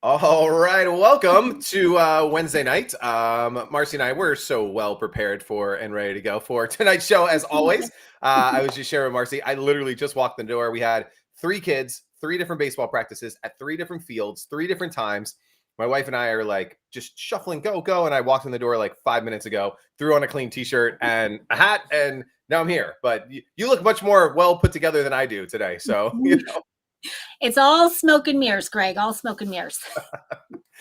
All right, welcome to Wednesday night. Marcy and I were so well prepared for and ready to go for tonight's show, as always. I was just sharing with Marcy. I literally just walked in the door. We had three kids, three different baseball practices at three different fields, three different times. My wife and I are like just shuffling, go, go. And I walked in the door like 5 minutes ago, threw on a clean t-shirt and a hat, and now I'm here. But you look much more well put together than I do today. So, It's all smoke and mirrors, Greg, all smoke and mirrors.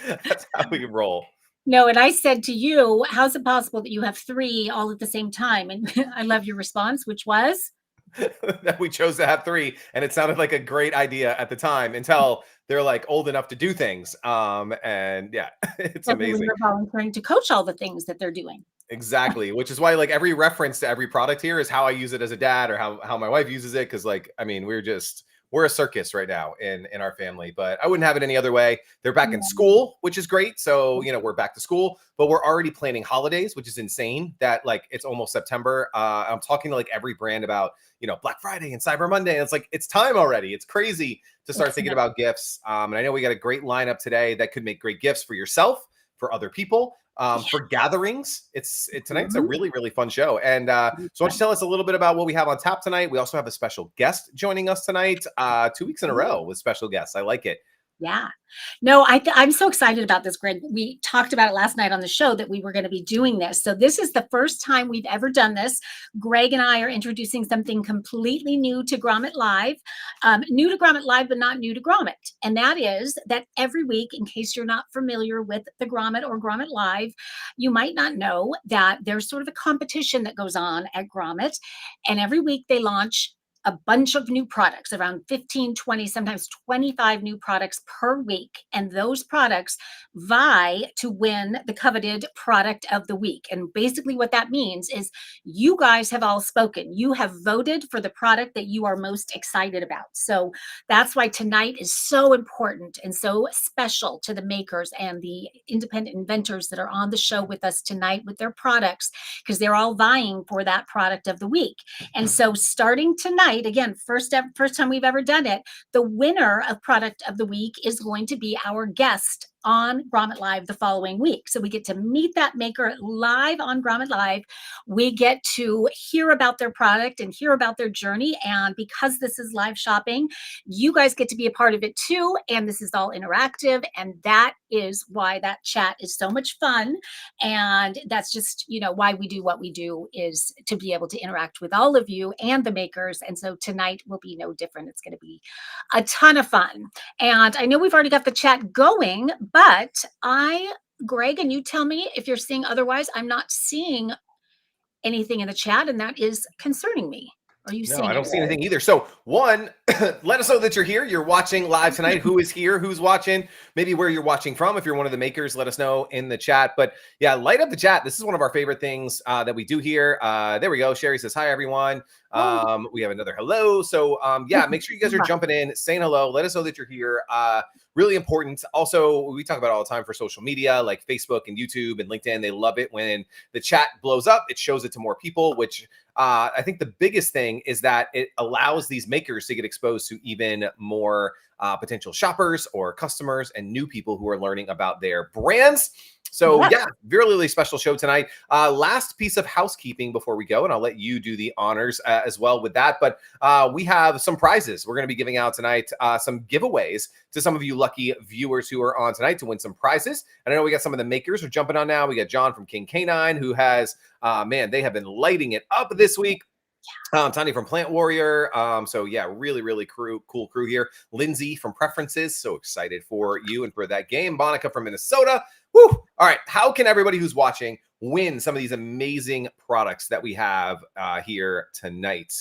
That's how we roll. No, and I said to you, how's it possible that you have three all at the same time? And I love your response, which was? That we chose to have three, and it sounded like a great idea at the time until they're like old enough to do things. And yeah, it's amazing. You're volunteering to coach all the things that they're doing. Exactly, which is why like every reference to every product here is how I use it as a dad or how my wife uses it. Because like, I mean, we're a circus right now in our family, but I wouldn't have it any other way. They're back in school, which is great. So, we're back to school, but we're already planning holidays, which is insane that like it's almost September. I'm talking to like every brand about, Black Friday and Cyber Monday. And it's like, it's time already. It's crazy to start thinking about gifts. And I know we got a great lineup today that could make great gifts for yourself, for other people. For gatherings. Tonight's a really, really fun show. And so why don't you tell us a little bit about what we have on tap tonight? We also have a special guest joining us tonight, 2 weeks in a row with special guests. I like it. Yeah. No, I'm so excited about this, Greg. We talked about it last night on the show that we were going to be doing this. So this is the first time we've ever done this. Greg and I are introducing something completely new to Grommet Live, new to Grommet Live, but not new to Grommet. And that is that every week, in case you're not familiar with the Grommet or Grommet Live, you might not know that there's sort of a competition that goes on at Grommet. And every week they launch a bunch of new products, around 15, 20, sometimes 25 new products per week. And those products vie to win the coveted product of the week. And basically what that means is you guys have all spoken. You have voted for the product that you are most excited about. So that's why tonight is so important and so special to the makers and the independent inventors that are on the show with us tonight with their products, because they're all vying for that product of the week. And so starting tonight, again, first time we've ever done it, the winner of product of the week is going to be our guest on Grommet Live the following week. So we get to meet that maker live on Grommet Live. We get to hear about their product and hear about their journey. And because this is live shopping, you guys get to be a part of it too. And this is all interactive. And that is why that chat is so much fun. And that's just, why we do what we do, is to be able to interact with all of you and the makers. And so tonight will be no different. It's going to be a ton of fun. And I know we've already got the chat going, but Greg, and you tell me if you're seeing otherwise. I'm not seeing anything in the chat, and that is concerning me. Are you seeing? No, I don't see anything either. So one, let us know that you're here. You're watching live tonight. Who is here? Who's watching? Maybe where you're watching from. If you're one of the makers, let us know in the chat. But yeah, light up the chat. This is one of our favorite things that we do here. There we go. Sherry says, hi, everyone. We have another hello. So yeah, make sure you guys are jumping in, saying hello. Let us know that you're here. Really important. Also, we talk about it all the time for social media like Facebook and YouTube and LinkedIn. They love it when the chat blows up. It shows it to more people, which I think the biggest thing is that it allows these makers to get exposed to even more potential shoppers or customers and new people who are learning about their brands. So yeah, really, really special show tonight. Last piece of housekeeping before we go, and I'll let you do the honors as well with that. But we have some prizes we're going to be giving out tonight, some giveaways to some of you lucky viewers who are on tonight to win some prizes. And I know we got some of the makers who are jumping on now. We got John from King K9 who has, man, they have been lighting it up this week. Tanya from Plant Warrior. So yeah, really, really cool crew here. Lindsay from Preferences. So excited for you and for that game. Monica from Minnesota. Woo! All right. How can everybody who's watching win some of these amazing products that we have here tonight?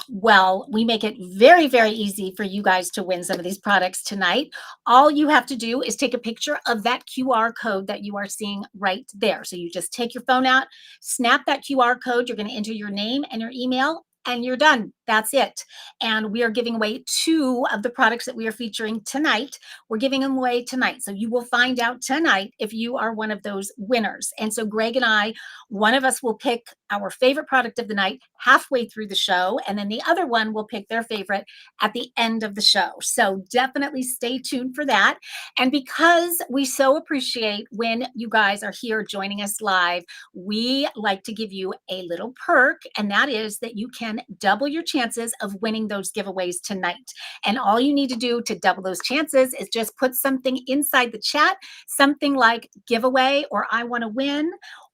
Well, we make it very, very easy for you guys to win some of these products tonight. All you have to do is take a picture of that QR code that you are seeing right there. So you just take your phone out, snap that QR code. You're going to enter your name and your email, and you're done. That's it. And we are giving away 2 of the products that we are featuring tonight. We're giving them away tonight. So you will find out tonight if you are one of those winners. And so Greg and I, one of us will pick our favorite product of the night halfway through the show, and then the other one will pick their favorite at the end of the show. So definitely stay tuned for that. And because we so appreciate when you guys are here joining us live, we like to give you a little perk, and that is that you can double your chances of winning those giveaways tonight. And all you need to do to double those chances is just put something inside the chat, something like giveaway or I want to win.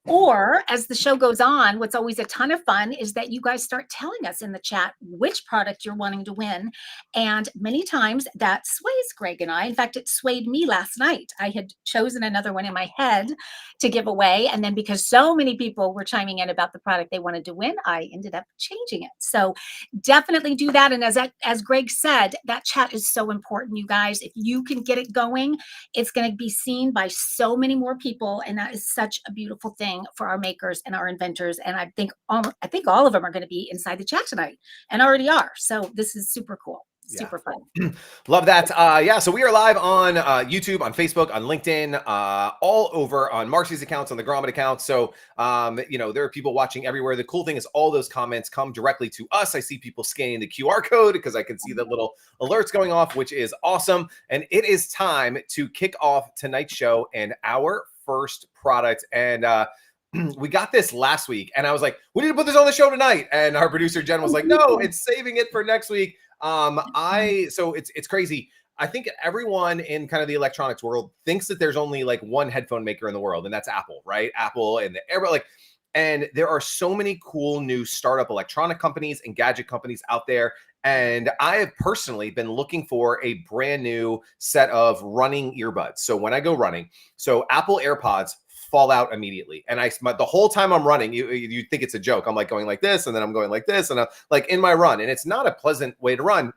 Or as the show goes on, what's always a ton of fun is that you guys start telling us in the chat which product you're wanting to win. And many times that sways Greg and I. In fact, it swayed me last night. I had chosen another one in my head to give away. And then because so many people were chiming in about the product they wanted to win, I ended up changing it. So definitely do that. And as Greg said, that chat is so important, you guys. If you can get it going, it's going to be seen by so many more people. And that is such a beautiful thing for our makers and our inventors. And I think all of them are going to be inside the chat tonight and already are. So this is super cool. Super fun. Love that. Yeah, so we are live on YouTube, on Facebook, on LinkedIn, all over on Marcy's accounts, on the Grommet account. So, there are people watching everywhere. The cool thing is all those comments come directly to us. I see people scanning the QR code because I can see the little alerts going off, which is awesome. And it is time to kick off tonight's show and our first product. And we got this last week, and I was like, we need to put this on the show tonight. And our producer Jen was like, no, it's saving it for next week. So it's crazy. I think everyone in kind of the electronics world thinks that there's only like one headphone maker in the world, and that's Apple, right? Apple and and there are so many cool new startup electronic companies and gadget companies out there. And I have personally been looking for a brand new set of running earbuds. So when I go running, so Apple AirPods fall out immediately. And the whole time I'm running, you think it's a joke. I'm like going like this, and then I'm going like this, and I'm like in my run, and it's not a pleasant way to run.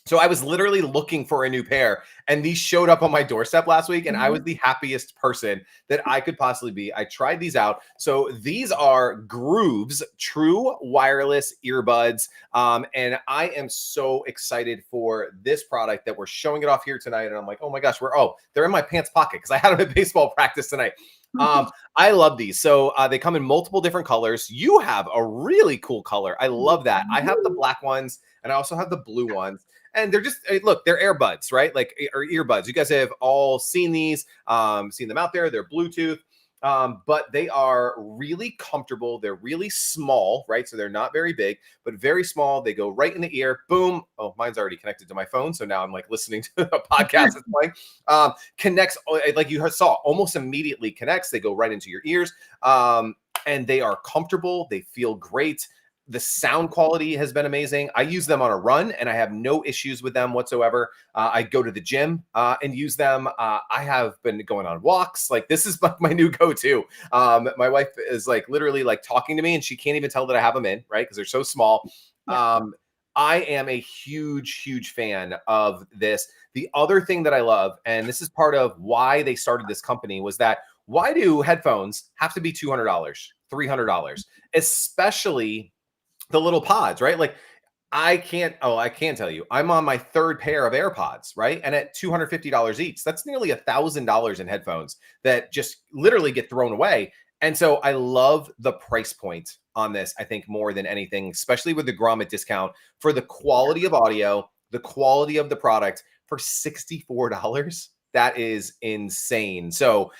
So I was literally looking for a new pair, and these showed up on my doorstep last week, and I was the happiest person that I could possibly be. I tried these out. So these are Groove's true wireless earbuds, and I am so excited for this product that we're showing it off here tonight. And I'm like, oh my gosh, they're in my pants pocket because I had them at baseball practice tonight. I love these. So they come in multiple different colors. You have a really cool color. I love that. I have the black ones, and I also have the blue ones. And they're just, look, they're earbuds, right? Like, or earbuds. You guys have all seen these, seen them out there. They're Bluetooth, but they are really comfortable. They're really small, right? So they're not very big, but very small. They go right in the ear. Boom. Oh, mine's already connected to my phone. So now I'm like listening to a podcast that's playing. Connects, like you saw, almost immediately connects. They go right into your ears. And they are comfortable. They feel great. The sound quality has been amazing. I use them on a run, and I have no issues with them whatsoever. I go to the gym and use them. I have been going on walks. Like, this is my new go-to. My wife is like literally like talking to me, and she can't even tell that I have them in, right? Because they're so small. Yeah. I am a huge fan of this. The other thing that I love, and this is part of why they started this company, was that why do headphones have to be $200, $300, especially the little pods, right? Like, I can't tell you, I'm on my third pair of AirPods, right? And at $250 each, that's nearly $1,000 in headphones that just literally get thrown away. And so I love the price point on this, I think, more than anything, especially with the Grommet discount for the quality of audio, the quality of the product for $64. That is insane. So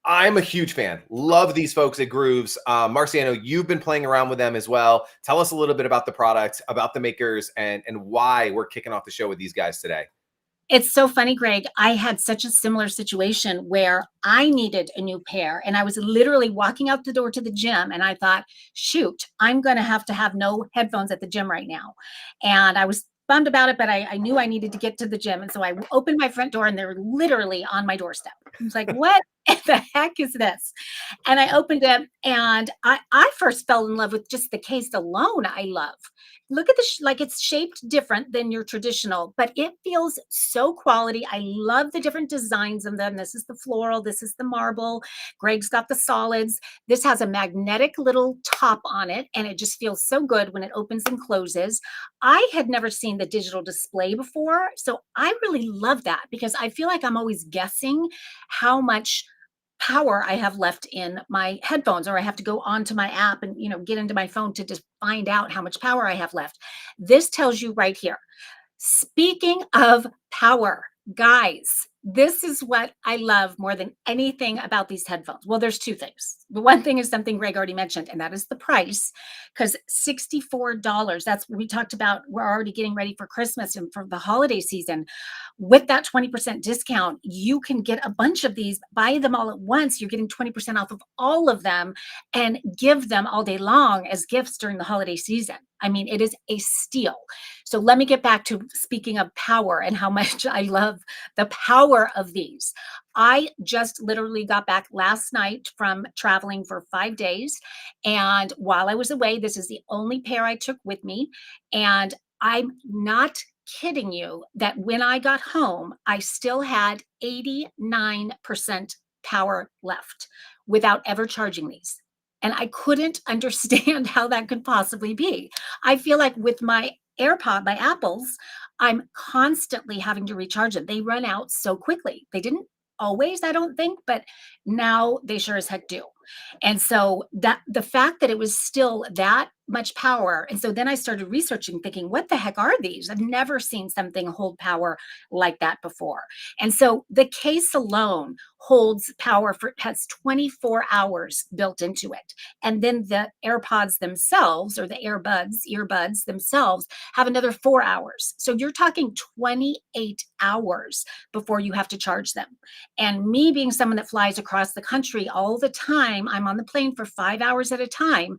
I'm a huge fan. Love these folks at Grooves. Marcy, I know you've been playing around with them as well. Tell us a little bit about the product, about the makers, and why we're kicking off the show with these guys today. It's so funny, Greg. I had such a similar situation where I needed a new pair, and I was literally walking out the door to the gym, and I thought, shoot, I'm going to have no headphones at the gym right now. And I was bummed about it, but I knew I needed to get to the gym. And so I opened my front door, and they were literally on my doorstep. I was like, what? the heck is this? And I opened it, and I first fell in love with just the case alone. I love. Look at the like it's shaped different than your traditional, but it feels so quality. I love the different designs of them. This is the floral, this is the marble. Greg's got the solids. This has a magnetic little top on it, and it just feels so good when it opens and closes. I had never seen the digital display before, so I really love that because I feel like I'm always guessing how much power I have left in my headphones, or I have to go onto my app and, get into my phone to just find out how much power I have left. This tells you right here. Speaking of power, guys, this is what I love more than anything about these headphones. Well, there's two things. The one thing is something Greg already mentioned, and that is the price, because $64, that's what we talked about. We're already getting ready for Christmas and for the holiday season. With that 20% discount, you can get a bunch of these, buy them all at once. You're getting 20% off of all of them and give them all day long as gifts during the holiday season. I mean, it is a steal. So let me get back to speaking of power and how much I love the power of these. I just literally got back last night from traveling for 5 days. And while I was away, this is the only pair I took with me. And I'm not kidding you that when I got home, I still had 89% power left without ever charging these. And I couldn't understand how that could possibly be. I feel like with my my Apples, I'm constantly having to recharge them. They run out so quickly. They didn't always, I don't think, but now they sure as heck do. And so that the fact that it was still that much power. And so then I started researching, thinking, what the heck are these? I've never seen something hold power like that before. And so the case alone holds power for, has 24 hours built into it. And then the AirPods themselves, or the earbuds themselves, have another 4 hours. So you're talking 28 hours before you have to charge them. And me being someone that flies across the country all the time, I'm on the plane for 5 hours at a time.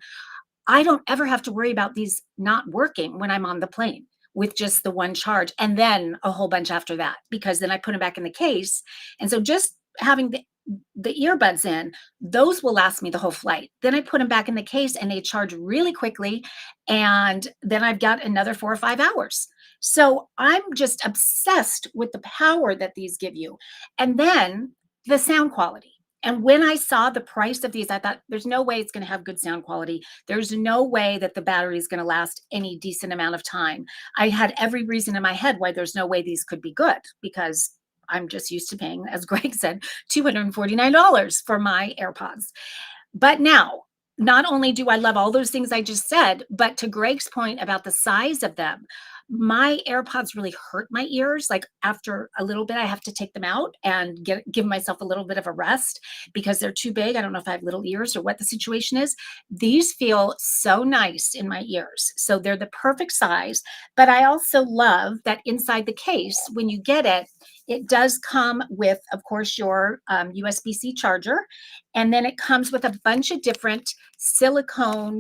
I don't ever have to worry about these not working when I'm on the plane with just the one charge, and then a whole bunch after that, because then I put them back in the case. And so just having the earbuds in, those will last me the whole flight. Then I put them back in the case and they charge really quickly. And then I've got another 4 or 5 hours. So I'm just obsessed with the power that these give you. And then the sound quality. And when I saw the price of these, I thought there's no way it's going to have good sound quality. There's no way that the battery is going to last any decent amount of time. I had every reason in my head why there's no way these could be good, because I'm just used to paying, as Greg said, $249 for my AirPods. But now, not only do I love all those things I just said, but to Greg's point about the size of them, my AirPods really hurt my ears. Like after a little bit, I have to take them out and give myself a little bit of a rest because they're too big. I don't know if I have little ears or what the situation is. These feel so nice in my ears. So they're the perfect size. But I also love that inside the case, when you get it, it does come with, of course, your USB-C charger. And then it comes with a bunch of different silicone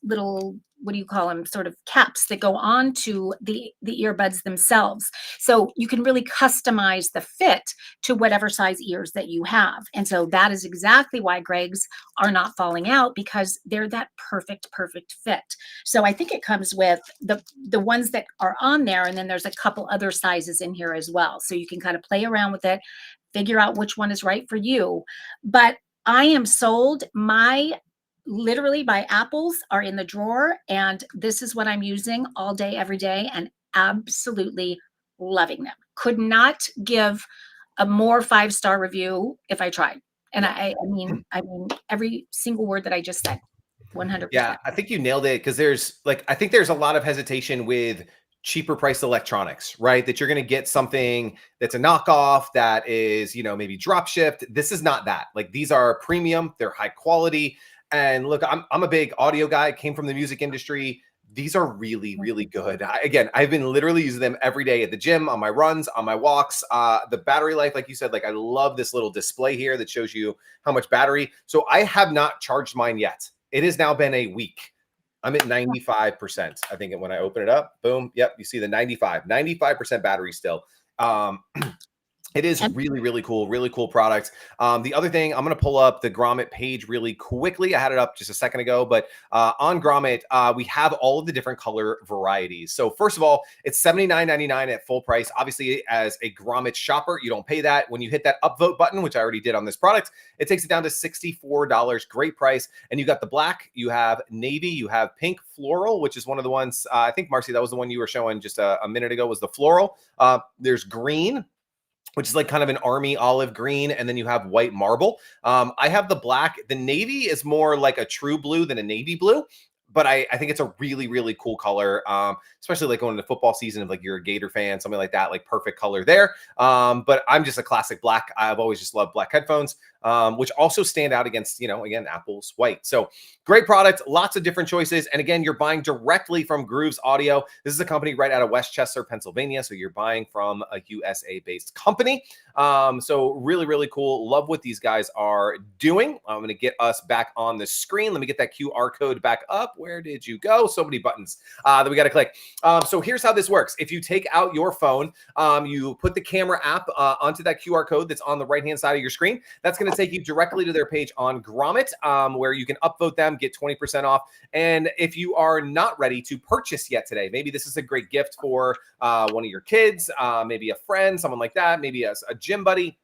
little, what do you call them, sort of caps that go on to the earbuds themselves. So you can really customize the fit to whatever size ears that you have. And so that is exactly why Greg's are not falling out, because they're that perfect fit. So I think it comes with the ones that are on there, and then there's a couple other sizes in here as well. So you can kind of play around with it, figure out which one is right for you. But I am sold. Literally my Apples are in the drawer, and this is what I'm using all day, every day, and absolutely loving them. Could not give a more 5-star review if I tried. And I mean every single word that I just said, 100%. Yeah, I think you nailed it, because I think there's a lot of hesitation with cheaper priced electronics, right? That you're going to get something that's a knockoff that is, maybe drop shipped. This is not that. Like, these are premium, they're high quality. And look, I'm a big audio guy, came from the music industry. These are really, really good. I've been literally using them every day at the gym, on my runs, on my walks. The battery life, like you said, I love this little display here that shows you how much battery. So I have not charged mine yet. It has now been a week. I'm at 95%. I think when I open it up, boom. Yep. You see the 95% battery still. It is really cool product. The other thing, I'm going to pull up the Grommet page really quickly. I had it up just a second ago, but on Grommet, we have all of the different color varieties. So first of all, it's $79.99 at full price. Obviously, as a Grommet shopper, you don't pay that. When you hit that upvote button, which I already did on this product, it takes it down to $64. Great price. And you got the black, you have navy, you have pink floral, which is one of the ones, I think, Marcy, that was the one you were showing just a minute ago, was the floral. There's green, which is like kind of an army olive green, and then you have white marble. I have the black. The navy is more like a true blue than a navy blue, but I think it's a really cool color, especially like going into football season, if like you're a Gator fan, something like that, like perfect color there. But I'm just a classic black. I've always just loved black headphones, which also stand out against, again, Apple's white. So great product, lots of different choices. And again, you're buying directly from Grooves Audio. This is a company right out of Westchester, Pennsylvania. So you're buying from a USA-based company. So really cool. Love what these guys are doing. I'm going to get us back on the screen. Let me get that QR code back up. Where did you go? So many buttons that we got to click. So here's how this works. If you take out your phone, you put the camera app onto that QR code that's on the right-hand side of your screen. That's going to take you directly to their page on Grommet, where you can upvote them, get 20% off. And if you are not ready to purchase yet today, maybe this is a great gift for one of your kids, maybe a friend, someone like that, maybe a gym buddy.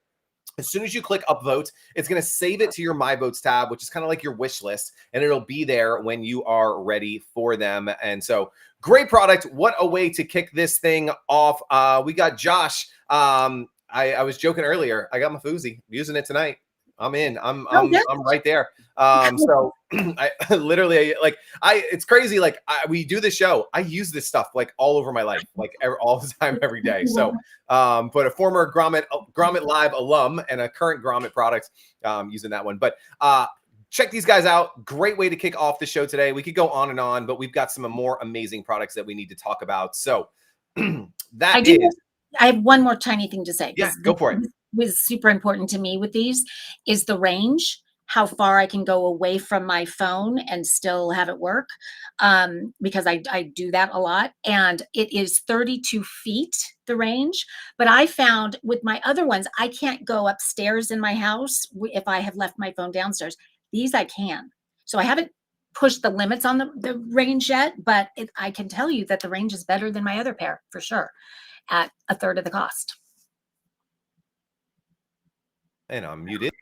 As soon as you click upvote, it's going to save it to your My Votes tab, which is kind of like your wish list, and it'll be there when you are ready for them. And so great product. What a way to kick this thing off. We got Josh. I was joking earlier. I got my Foozy. I'm using it tonight. I'm in. I'm right there. So I literally it's crazy. We do this show. I use this stuff like all over my life, like all the time, every day. So, but a former Grommet Live alum and a current Grommet product, using that one. But check these guys out. Great way to kick off the show today. We could go on and on, but we've got some more amazing products that we need to talk about. So I have one more tiny thing to say. Yeah, go for it. Was super important to me with these is the range, how far I can go away from my phone and still have it work, because I do that a lot. And it is 32 feet, the range. But I found with my other ones, I can't go upstairs in my house if I have left my phone downstairs. These I can. So I haven't pushed the limits on the range yet, but I can tell you that the range is better than my other pair for sure, at a third of the cost. And I'm muted.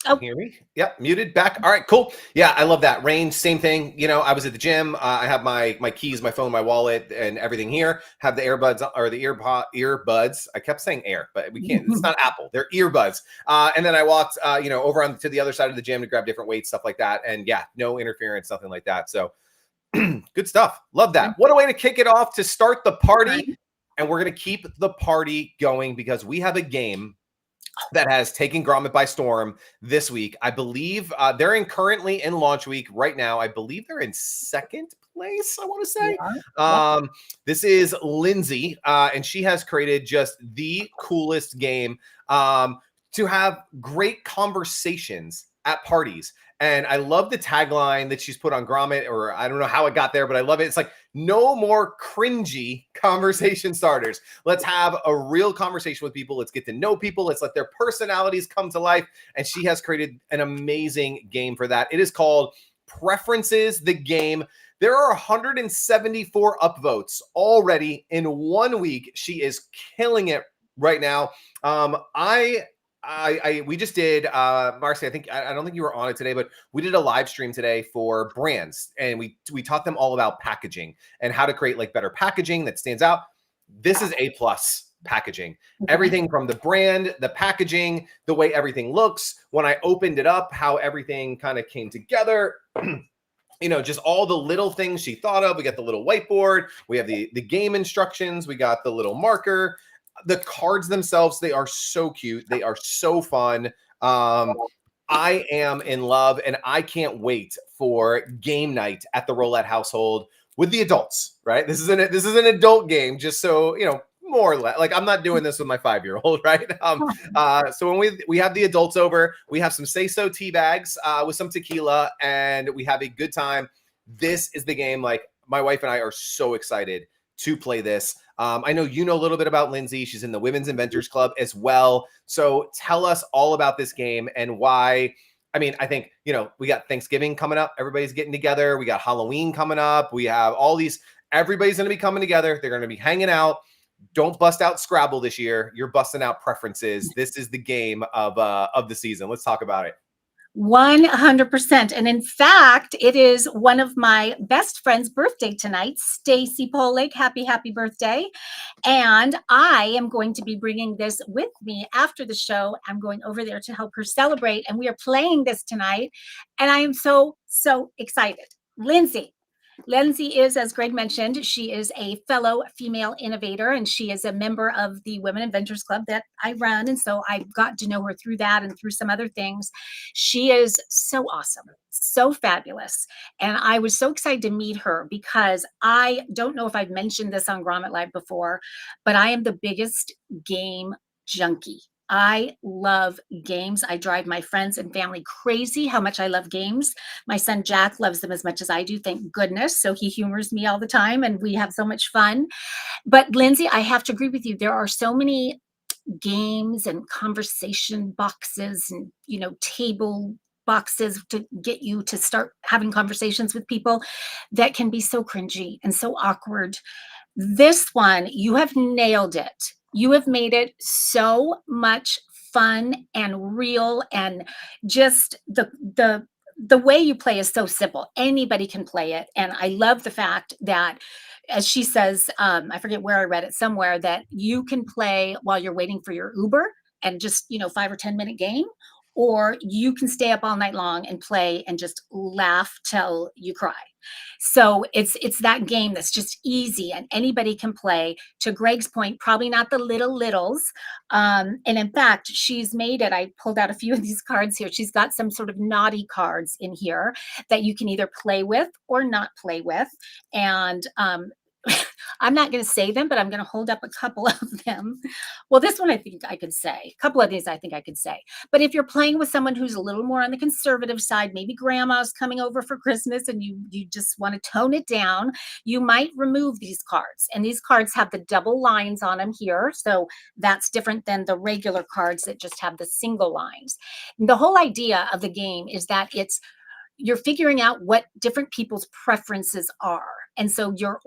Oh, hear me? Yep, muted back. All right, cool. Yeah, I love that range. Same thing. I was at the gym. I have my keys, my phone, my wallet, and everything here. Have the earbuds or the earbuds. I kept saying air, but we can't. It's not Apple. They're earbuds. And then I walked, over to the other side of the gym to grab different weights, stuff like that. And yeah, no interference, nothing like that. So good stuff. Love that. What a way to kick it off to start the party. And we're gonna keep the party going because we have a game that has taken Grommet by storm this week. I believe they're currently in launch week right now. I believe they're in second place, I want to say. This is Lindsay, and she has created just the coolest game to have great conversations at parties. And I love the tagline that she's put on Grommet, or I don't know how it got there, but I love it. It's like, no more cringy conversation starters. Let's have a real conversation with people. Let's get to know people. Let's let their personalities come to life. And she has created an amazing game for that. It is called Preferences, the Game. There are 174 upvotes already in 1 week. She is killing it right now. We just did Marcy, I don't think you were on it today, but we did a live stream today for brands, and we taught them all about packaging and how to create like better packaging that stands out. This is A+ packaging. Everything from the brand, the packaging, the way everything looks. When I opened it up, how everything kind of came together. Just all the little things she thought of. We got the little whiteboard. We have the game instructions. We got the little marker. The cards themselves, they are so cute. They are so fun. I am in love, and I can't wait for game night at the Rollett household with the adults, right? This is an adult game, just so, more or less. Like, I'm not doing this with my 5-year-old, right? So when we have the adults over, we have some say-so tea bags with some tequila, and we have a good time. This is the game. Like, my wife and I are so excited to play this. I know you know a little bit about Lindsay. She's in the Women's Inventors Club as well. So tell us all about this game and why. I mean, I think, we got Thanksgiving coming up. Everybody's getting together. We got Halloween coming up. We have all these, everybody's going to be coming together. They're going to be hanging out. Don't bust out Scrabble this year. You're busting out preferences. This is the game of the season. Let's talk about it. 100%. And in fact, it is one of my best friend's birthday tonight, Stacy Polig. Happy birthday. And I am going to be bringing this with me after the show. I'm going over there to help her celebrate. And we are playing this tonight. And I am so excited. Lindsay is, as Greg mentioned, she is a fellow female innovator, and she is a member of the Women Inventors Club that I run. And so I got to know her through that and through some other things. She is so awesome, so fabulous. And I was so excited to meet her because I don't know if I've mentioned this on Grommet Live before, but I am the biggest game junkie. I love games. I drive my friends and family crazy how much I love games. My son Jack loves them as much as I do, thank goodness. So he humors me all the time and we have so much fun. But Lindsay, I have to agree with you. There are so many games and conversation boxes and, table boxes to get you to start having conversations with people that can be so cringy and so awkward. This one, you have nailed it. You have made it so much fun and real, and just the way you play is so simple. Anybody can play it. And I love the fact that, as she says, I forget where I read it somewhere, that you can play while you're waiting for your Uber and just, 5 or 10 minute game, or you can stay up all night long and play and just laugh till you cry. So it's that game that's just easy and anybody can play. To Greg's point, probably not the littles. And in fact, she's made it. I pulled out a few of these cards here. She's got some sort of naughty cards in here that you can either play with or not play with. And I'm not going to say them, but I'm going to hold up a couple of them. Well, this one I think I could say. A couple of these I think I could say. But if you're playing with someone who's a little more on the conservative side, maybe grandma's coming over for Christmas and you just want to tone it down, you might remove these cards. And these cards have the double lines on them here. So that's different than the regular cards that just have the single lines. And the whole idea of the game is that you're figuring out what different people's preferences are. And so you're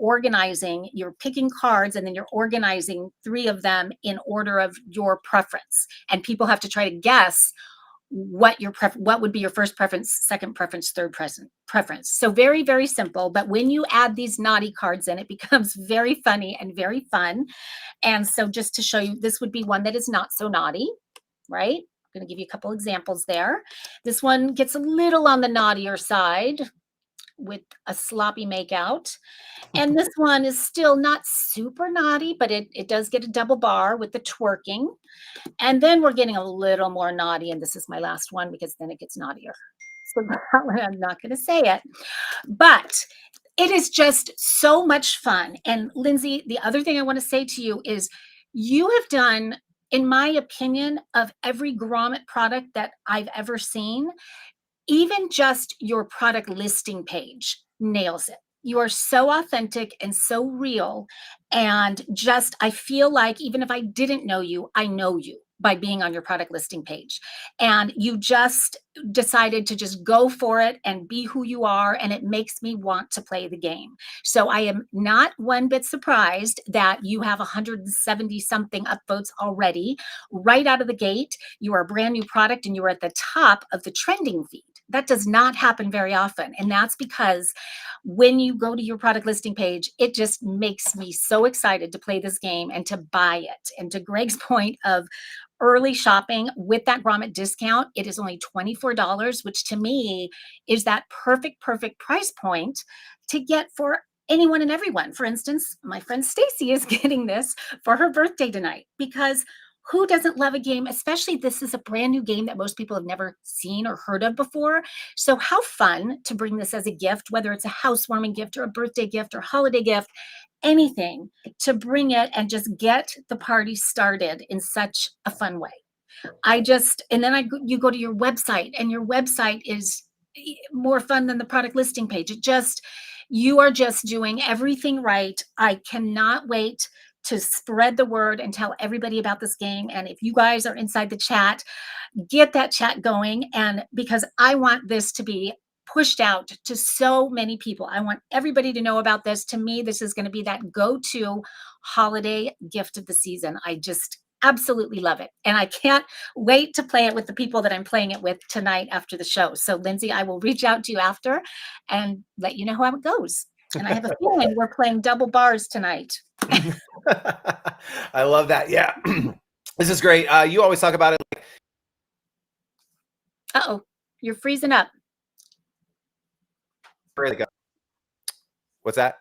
picking cards, and then you're organizing 3 of them in order of your preference. And people have to try to guess what would be your first preference, second preference, third preference. So very, very simple. But when you add these naughty cards in, it becomes very funny and very fun. And so just to show you, this would be one that is not so naughty, right? I'm going to give you a couple examples there. This one gets a little on the naughtier side with a sloppy makeout. And this one is still not super naughty, but it does get a double bar with the twerking. And then we're getting a little more naughty. And this is my last one because then it gets naughtier. So that one, I'm not going to say it. But it is just so much fun. And Lindsay, the other thing I want to say to you is you have done, in my opinion, of every Grommet product that I've ever seen, even just your product listing page nails it. You are so authentic and so real. And just, I feel like even if I didn't know you, I know you by being on your product listing page. And you just decided to just go for it and be who you are. And it makes me want to play the game. So I am not one bit surprised that you have 170 something upvotes already. Right out of the gate, you are a brand new product and you are at the top of the trending feed. That does not happen very often. And that's because when you go to your product listing page, it just makes me so excited to play this game and to buy it. And to Greg's point of early shopping with that Grommet discount, it is only $24, which to me is that perfect price point to get for anyone and everyone. For instance, my friend Stacy is getting this for her birthday tonight because who doesn't love a game? Especially this is a brand new game that most people have never seen or heard of before. So how fun to bring this as a gift, whether it's a housewarming gift or a birthday gift or holiday gift, anything to bring it and just get the party started in such a fun way. You go to your website and your website is more fun than the product listing page. You are just doing everything right. I cannot wait to spread the word and tell everybody about this game. And if you guys are inside the chat, get that chat going. And because I want this to be pushed out to so many people, I want everybody to know about this. To me, this is going to be that go-to holiday gift of the season. I just absolutely love it. And I can't wait to play it with the people that I'm playing it with tonight after the show. So Lindsay, I will reach out to you after and let you know how it goes. And I have a feeling we're playing double bars tonight. I love that. Yeah. This is great. You always talk about it. Uh-oh, you're freezing up. What's that?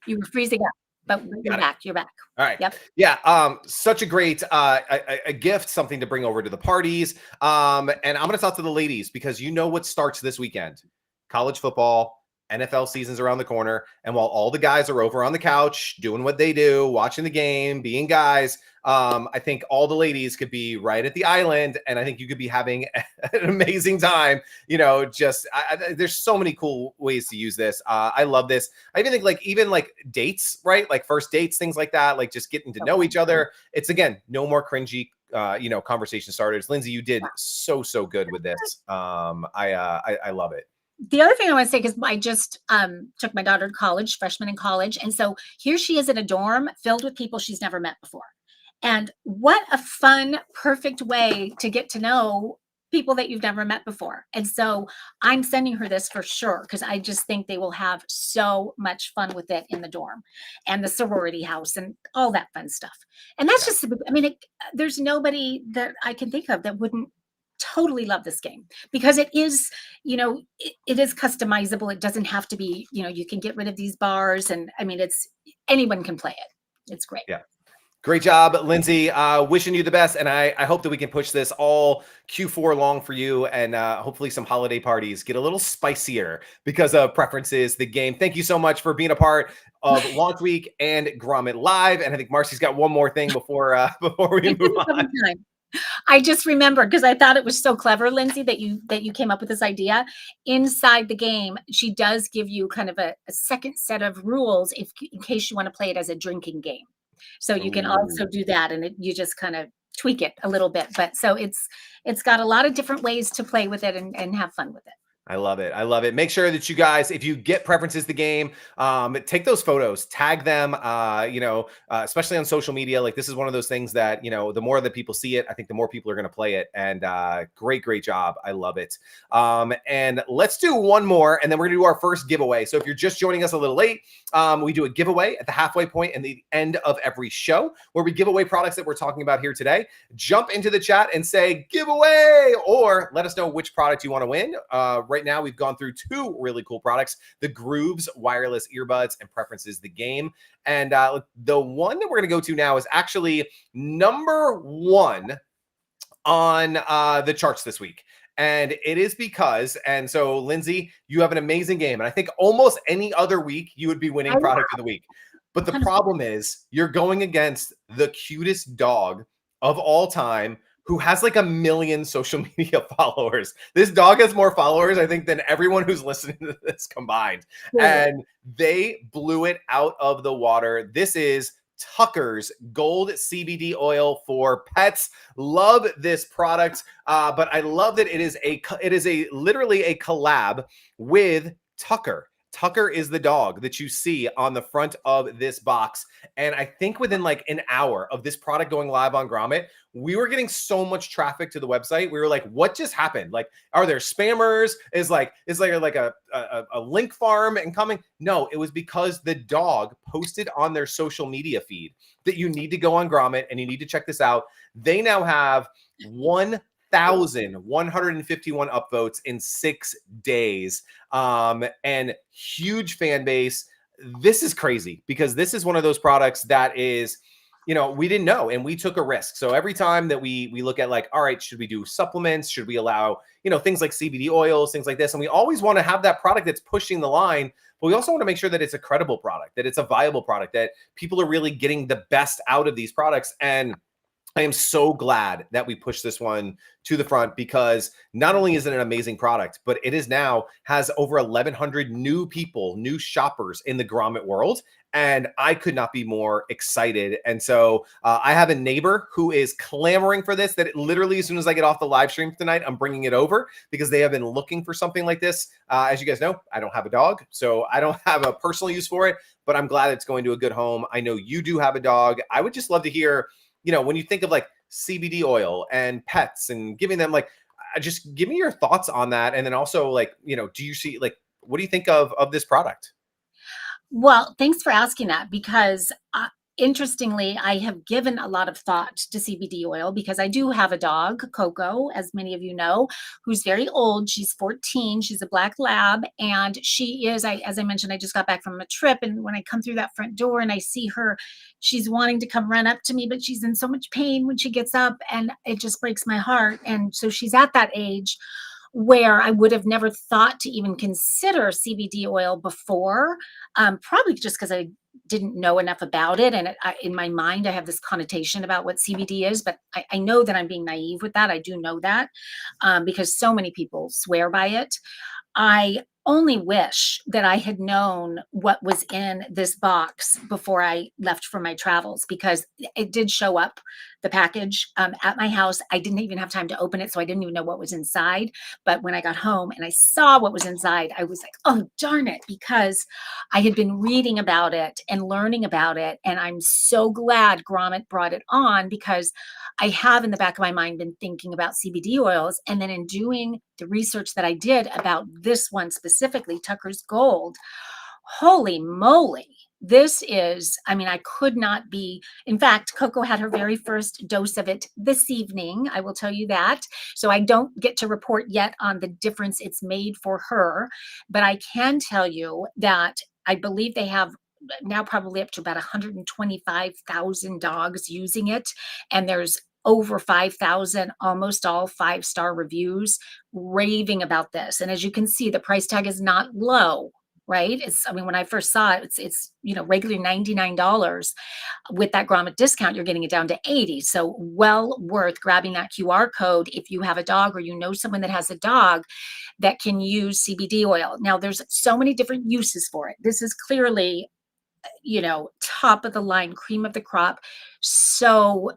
You were freezing up, but you're back. You're back. All right. Yep. Yeah. Such a great a gift, something to bring over to the parties. And I'm going to talk to the ladies because you know what starts this weekend: college football. NFL season's around the corner. And while all the guys are over on the couch doing what they do, watching the game, being guys, I think all the ladies could be right at the island. And I think you could be having an amazing time. There's so many cool ways to use this. I love this. I even think even dates, right? Like first dates, things like that, like just getting to know each other. It's, again, no more cringy, conversation starters. Lindsay, you did so good with this. I love it. The other thing I want to say, because I just took my daughter to college, freshman in college. And so here she is in a dorm filled with people she's never met before. And what a fun, perfect way to get to know people that you've never met before. And so I'm sending her this for sure, because I just think they will have so much fun with it in the dorm and the sorority house and all that fun stuff. And that's just, there's nobody that I can think of that wouldn't totally love this game, because it is, it is customizable. It doesn't have to be, you can get rid of these bars, and anyone can play it. It's great. Yeah. Great job, Lindsay. Wishing you the best. And I hope that we can push this all Q4 long for you, and hopefully some holiday parties get a little spicier because of preferences, the game. Thank you so much for being a part of Launch Week and Grommet Live. And I think Marcy's got one more thing before we move on. I just remembered, because I thought it was so clever, Lindsay, that you came up with this idea. Inside the game, she does give you kind of a second set of rules in case you want to play it as a drinking game. So you can also do that, and you just kind of tweak it a little bit. But so it's got a lot of different ways to play with it and have fun with it. I love it. I love it. Make sure that you guys, if you get preferences the game, take those photos, tag them, especially on social media. Like, this is one of those things that, the more that people see it, I think the more people are going to play it. And great job. I love it. And let's do one more, and then we're going to do our first giveaway. So if you're just joining us a little late, we do a giveaway at the halfway point and the end of every show, where we give away products that we're talking about here today. Jump into the chat and say giveaway, or let us know which product you want to win. Right now, we've gone through two really cool products: the Grooves wireless earbuds and Preferences the game. And the one that we're going to go to now is actually number one on the charts this week. And it is because, and so Lindsay, you have an amazing game. And I think almost any other week you would be winning product of the week. But the problem is you're going against the cutest dog of all time, who has like 1 million social media followers. This dog has more followers, I think, than everyone who's listening to this combined. Yeah. And they blew it out of the water. This is Tucker's Gold CBD oil for pets. Love this product, but I love that it is literally a collab with Tucker. Tucker is the dog that you see on the front of this box. And I think within like an hour of this product going live on Grommet, we were getting so much traffic to the website. We were like, what just happened? Like, are there spammers? Is like a link farm incoming? No, it was because the dog posted on their social media feed that you need to go on Grommet and you need to check this out. They now have 1,151 upvotes in 6 days, and huge fan base. This is crazy, because this is one of those products that is, we didn't know, and we took a risk. So every time that we look at, like, all right, should we do supplements? Should we allow, things like CBD oils, things like this? And we always want to have that product that's pushing the line, but we also want to make sure that it's a credible product, that it's a viable product, that people are really getting the best out of these products. And I am so glad that we pushed this one to the front, because not only is it an amazing product, but it is now has over 1,100 new people, new shoppers in the grommet world. And I could not be more excited. And so I have a neighbor who is clamoring for this, that literally as soon as I get off the live stream tonight, I'm bringing it over, because they have been looking for something like this. As you guys know, I don't have a dog, so I don't have a personal use for it, but I'm glad it's going to a good home. I know you do have a dog. I would just love to hear, when you think of like CBD oil and pets and giving them, like, just give me your thoughts on that. And then also, like, do you see, like, what do you think of this product? Well, thanks for asking that, because interestingly, I have given a lot of thought to CBD oil because I do have a dog, Coco, as many of you know, who's very old. She's 14. She's a black lab. And she is, as I mentioned, I just got back from a trip. And when I come through that front door and I see her, she's wanting to come run up to me, but she's in so much pain when she gets up, and it just breaks my heart. And so she's at that age where I would have never thought to even consider CBD oil before, probably just because I didn't know enough about it. And in my mind, I have this connotation about what CBD is, but I know that I'm being naive with that. I do know that, because so many people swear by it. I only wish that I had known what was in this box before I left for my travels, because it did show up, the package, at my house. I didn't even have time to open it, so I didn't even know what was inside. But when I got home and I saw what was inside, I was like, oh, darn it, because I had been reading about it and learning about it. And I'm so glad Grommet brought it on, because I have in the back of my mind been thinking about CBD oils. And then in doing the research that I did about this one specifically, Tucker's Gold, holy moly. This is, I mean, I could not be. In fact, Coco had her very first dose of it this evening. I will tell you that. So I don't get to report yet on the difference it's made for her. But I can tell you that I believe they have now probably up to about 125,000 dogs using it. And there's over 5,000, almost all 5-star reviews, raving about this. And as you can see, the price tag is not low, right? I mean, when I first saw it, it's regularly $99. With that Grommet discount, you're getting it down to 80. So well worth grabbing that QR code if you have a dog or you know someone that has a dog that can use CBD oil. Now, there's so many different uses for it. This is clearly, top of the line, cream of the crop. So,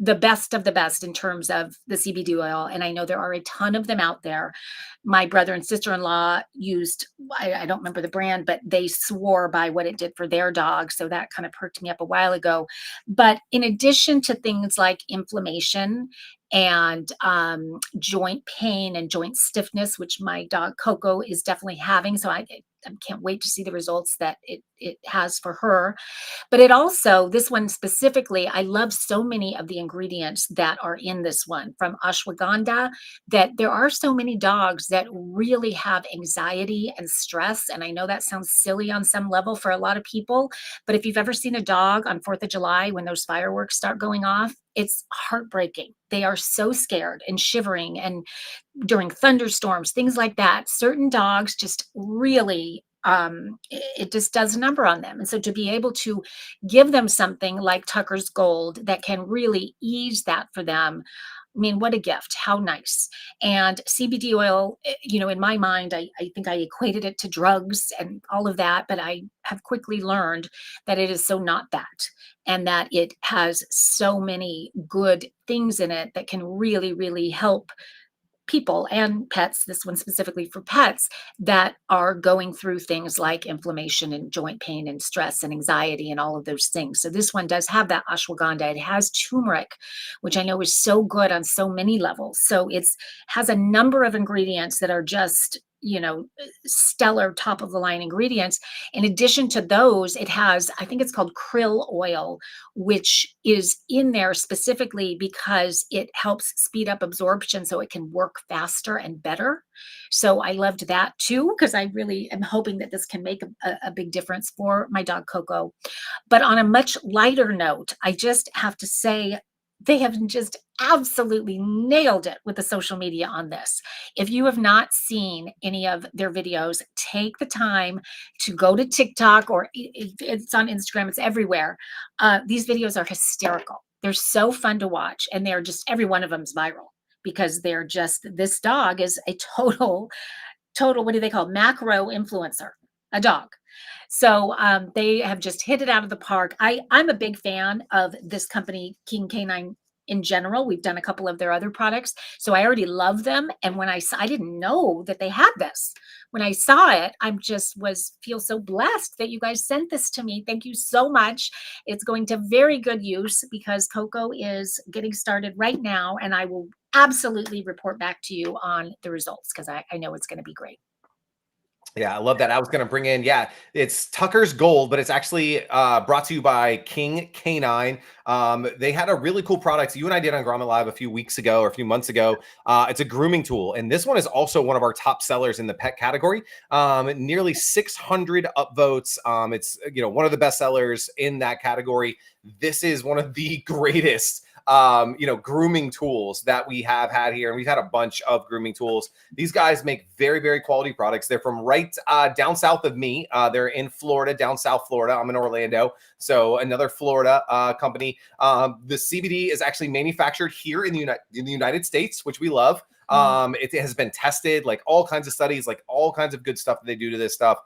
the best of the best in terms of the CBD oil. And I know there are a ton of them out there. My brother and sister-in-law used, I don't remember the brand, but they swore by what it did for their dog. So that kind of perked me up a while ago. But in addition to things like inflammation and joint pain and joint stiffness, which my dog Coco is definitely having. So I can't wait to see the results that it has for her. But it also, this one specifically, I love so many of the ingredients that are in this one, from ashwagandha, that there are so many dogs that really have anxiety and stress. And I know that sounds silly on some level for a lot of people, but if you've ever seen a dog on 4th of July when those fireworks start going off, it's heartbreaking. They are so scared and shivering, and during thunderstorms, things like that. Certain dogs just really, it just does a number on them. And so to be able to give them something like Tucker's Gold that can really ease that for them, I mean, what a gift. How nice. And CBD oil, in my mind, I think I equated it to drugs and all of that, but I have quickly learned that it is so not that, and that it has so many good things in it that can really, really help people and pets, this one specifically for pets, that are going through things like inflammation and joint pain and stress and anxiety and all of those things. So this one does have that ashwagandha. It has turmeric, which I know is so good on so many levels. So it's has a number of ingredients that are just, stellar, top of the line ingredients. In addition to those, it has, I think it's called krill oil, which is in there specifically because it helps speed up absorption so it can work faster and better. So I loved that too, because I really am hoping that this can make a big difference for my dog Coco. But on a much lighter note, I just have to say, they have just absolutely nailed it with the social media on this. If you have not seen any of their videos, take the time to go to TikTok, or it's on Instagram, it's everywhere. These videos are hysterical. They're so fun to watch, and they're just every one of them's viral because they're just this dog is a total what do they call macro influencer, a dog. So they have just hit it out of the park. I'm a big fan of this company, King Canine in general. We've done a couple of their other products, so I already love them. And when I didn't know that they had this. When I saw it, I just feel so blessed that you guys sent this to me. Thank you so much. It's going to very good use because Coco is getting started right now, and I will absolutely report back to you on the results because I know it's going to be great. Yeah, I love that. I was going to bring in, yeah, it's Tucker's Gold, but it's actually brought to you by King Canine. They had a really cool product you and I did on Grommet Live a few weeks ago or a few months ago. It's a grooming tool, and this one is also one of our top sellers in the pet category. Nearly 600 upvotes. It's one of the best sellers in that category. This is one of the greatest grooming tools that we have had here. And we've had a bunch of grooming tools. These guys make very, very quality products. They're from right down south of me. They're in Florida, down South Florida. I'm in Orlando. So another Florida company. The CBD is actually manufactured here in the United States, which we love. It has been tested, like all kinds of studies, like all kinds of good stuff that they do to this stuff.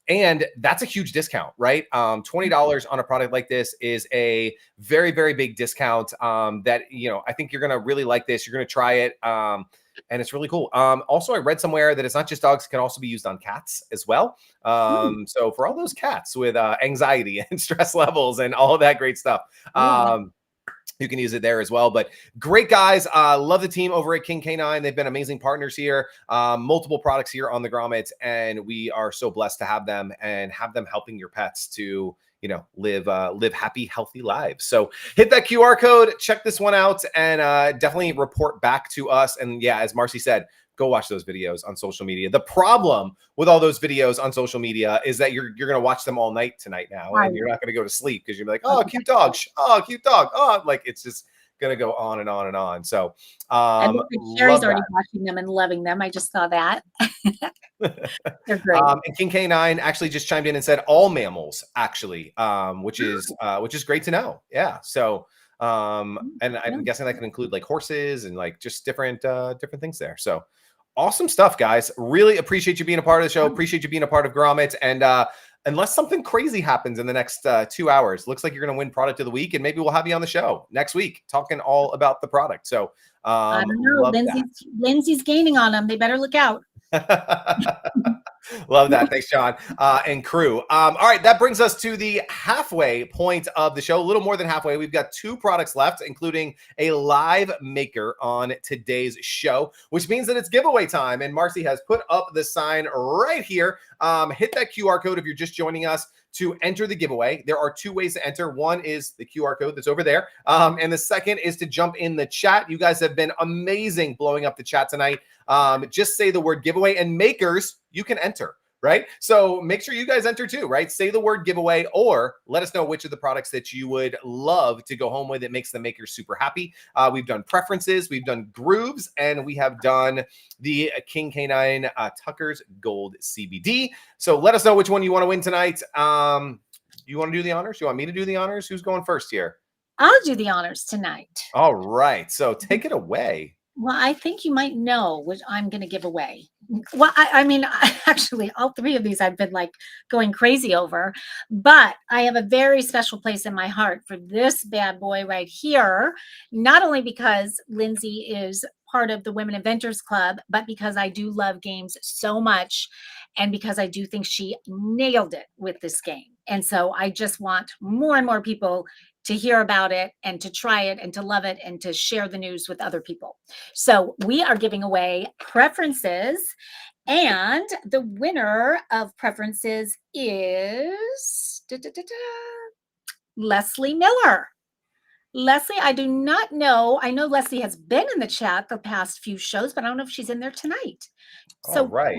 And that's a huge discount, right? $20 on a product like this is a very, very big discount that, I think you're going to really like this. You're going to try it. And it's really cool. Also, I read somewhere that it's not just dogs, it can also be used on cats as well. So for all those cats with anxiety and stress levels and all of that great stuff, you can use it there as well. But great guys. Love the team over at King Canine. They've been amazing partners here. Multiple products here on the Grommet, and we are so blessed to have them and have them helping your pets to live happy, healthy lives. So hit that QR code, check this one out, and definitely report back to us. And yeah, as Marcy said, go watch those videos on social media. The problem with all those videos on social media is that you're going to watch them all night tonight now, and you're not going to go to sleep because you're like, oh, cute dog. Oh, cute dog. Oh, like it's just going to go on and on and on. So Sherry's already watching them and loving them. I just saw that. They're great. And King K9 actually just chimed in and said all mammals actually, which is great to know. Yeah. So and I'm guessing that can include like horses and like just different things there. So awesome stuff, guys. Really appreciate you being a part of the show. Appreciate you being a part of Grommet. And unless something crazy happens in the next 2 hours, looks like you're going to win product of the week, and maybe we'll have you on the show next week talking all about the product. So I don't know. Lindsay's gaining on them. They better look out. Love that. Thanks, John and crew. All right, that brings us to the halfway point of the show. A little more than halfway. We've got 2 products left, including a live maker on today's show, which means that it's giveaway time. And Marcy has put up the sign right here. Hit that QR code if you're just joining us to enter the giveaway. There are 2 ways to enter. One is the QR code that's over there. And the second is to jump in the chat. You guys have been amazing blowing up the chat tonight. Just say the word giveaway, and makers, you can enter, right? So make sure you guys enter too, right? Say the word giveaway, or let us know which of the products that you would love to go home with. It makes the makers super happy. We've done preferences, we've done grooves, and we have done the King Canine Tucker's Gold CBD. So let us know which one you want to win tonight. You want to do the honors? You want me to do the honors? Who's going first here? I'll do the honors tonight. All right. So take it away. Well, I think you might know what I'm going to give away. Well, I mean, actually, all 3 of these I've been like going crazy over, but I have a very special place in my heart for this bad boy right here, not only because Lindsay is part of the Women Inventors Club, but because I do love games so much, and because I do think she nailed it with this game. And so I just want more and more people to hear about it and to try it and to love it and to share the news with other people. So we are giving away preferences, and the winner of preferences is Leslie Miller. Leslie, I do not know. I know Leslie has been in the chat the past few shows, but I don't know if she's in there tonight. So right.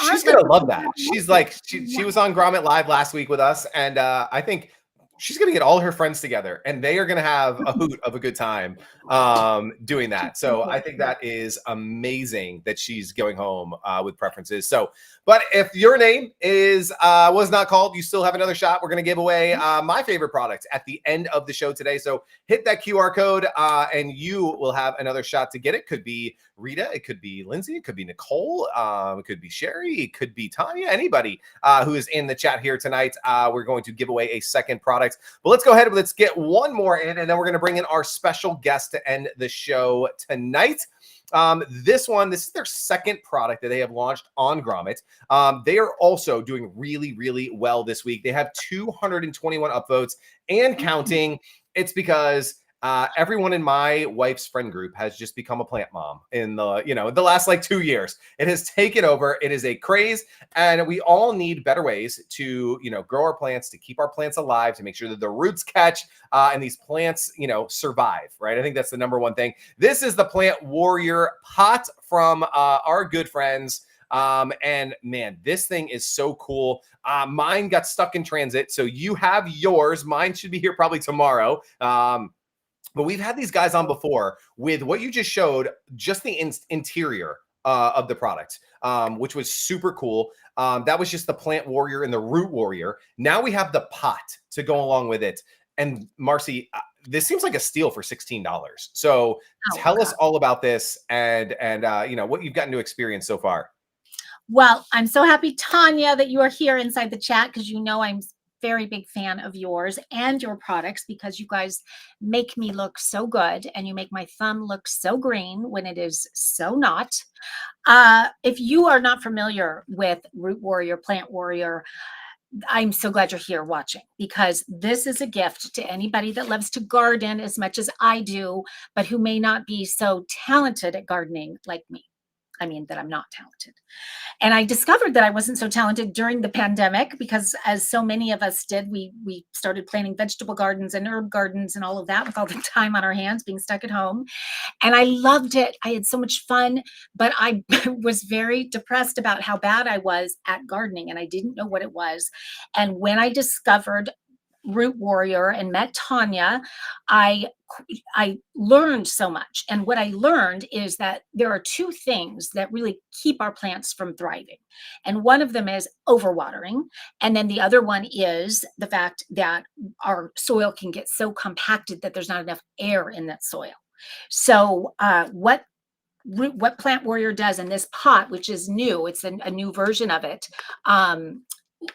She's gonna love that. She's like she was on Grommet Live last week with us, and I think she's going to get all her friends together and they are going to have a hoot of a good time doing that. So I think that is amazing that she's going home with preferences. So, but if your name is was not called, you still have another shot. We're going to give away my favorite products at the end of the show today. So hit that QR code and you will have another shot to get it. Could be Rita, it could be Lindsay, it could be Nicole, it could be Sherry, it could be Tanya, anybody who is in the chat here tonight. We're going to give away a second product. But let's go ahead and let's get one more in, and then we're going to bring in our special guest to end the show tonight. This is their second product that they have launched on Grommet. They are also doing really, really well this week. They have 221 upvotes and counting. It's because everyone in my wife's friend group has just become a plant mom in the last like 2 years. It has taken over. It is a craze, and we all need better ways to grow our plants, to keep our plants alive, to make sure that the roots catch and these plants survive. Right? I think that's the number one thing. This is the Plant Warrior pot from our good friends. And man, this thing is so cool. Mine got stuck in transit, so you have yours. Mine should be here probably tomorrow. But we've had these guys on before with what you just showed, just the interior of the product, which was super cool. That was just the Plant Warrior and the Root Warrior. Now we have the pot to go along with it. And Marcy, this seems like a steal for $16. So tell us all about this and what you've gotten to experience so far. Well, I'm so happy, Tanya, that you are here inside the chat, because I'm very big fan of yours and your products, because you guys make me look so good and you make my thumb look so green when it is so not. If you are not familiar with Root Warrior, Plant Warrior, I'm so glad you're here watching, because this is a gift to anybody that loves to garden as much as I do, but who may not be so talented at gardening like me. I mean, that I'm not talented. And I discovered that I wasn't so talented during the pandemic, because as so many of us did, we started planting vegetable gardens and herb gardens and all of that with all the time on our hands being stuck at home. And I loved it. I had so much fun, but I was very depressed about how bad I was at gardening, and I didn't know what it was. And when I discovered Root Warrior and met Tanya, I learned so much. And what I learned is that there are two things that really keep our plants from thriving. And one of them is overwatering. And then the other one is the fact that our soil can get so compacted that there's not enough air in that soil. So what Plant Warrior does in this pot, which is new, it's a new version of it.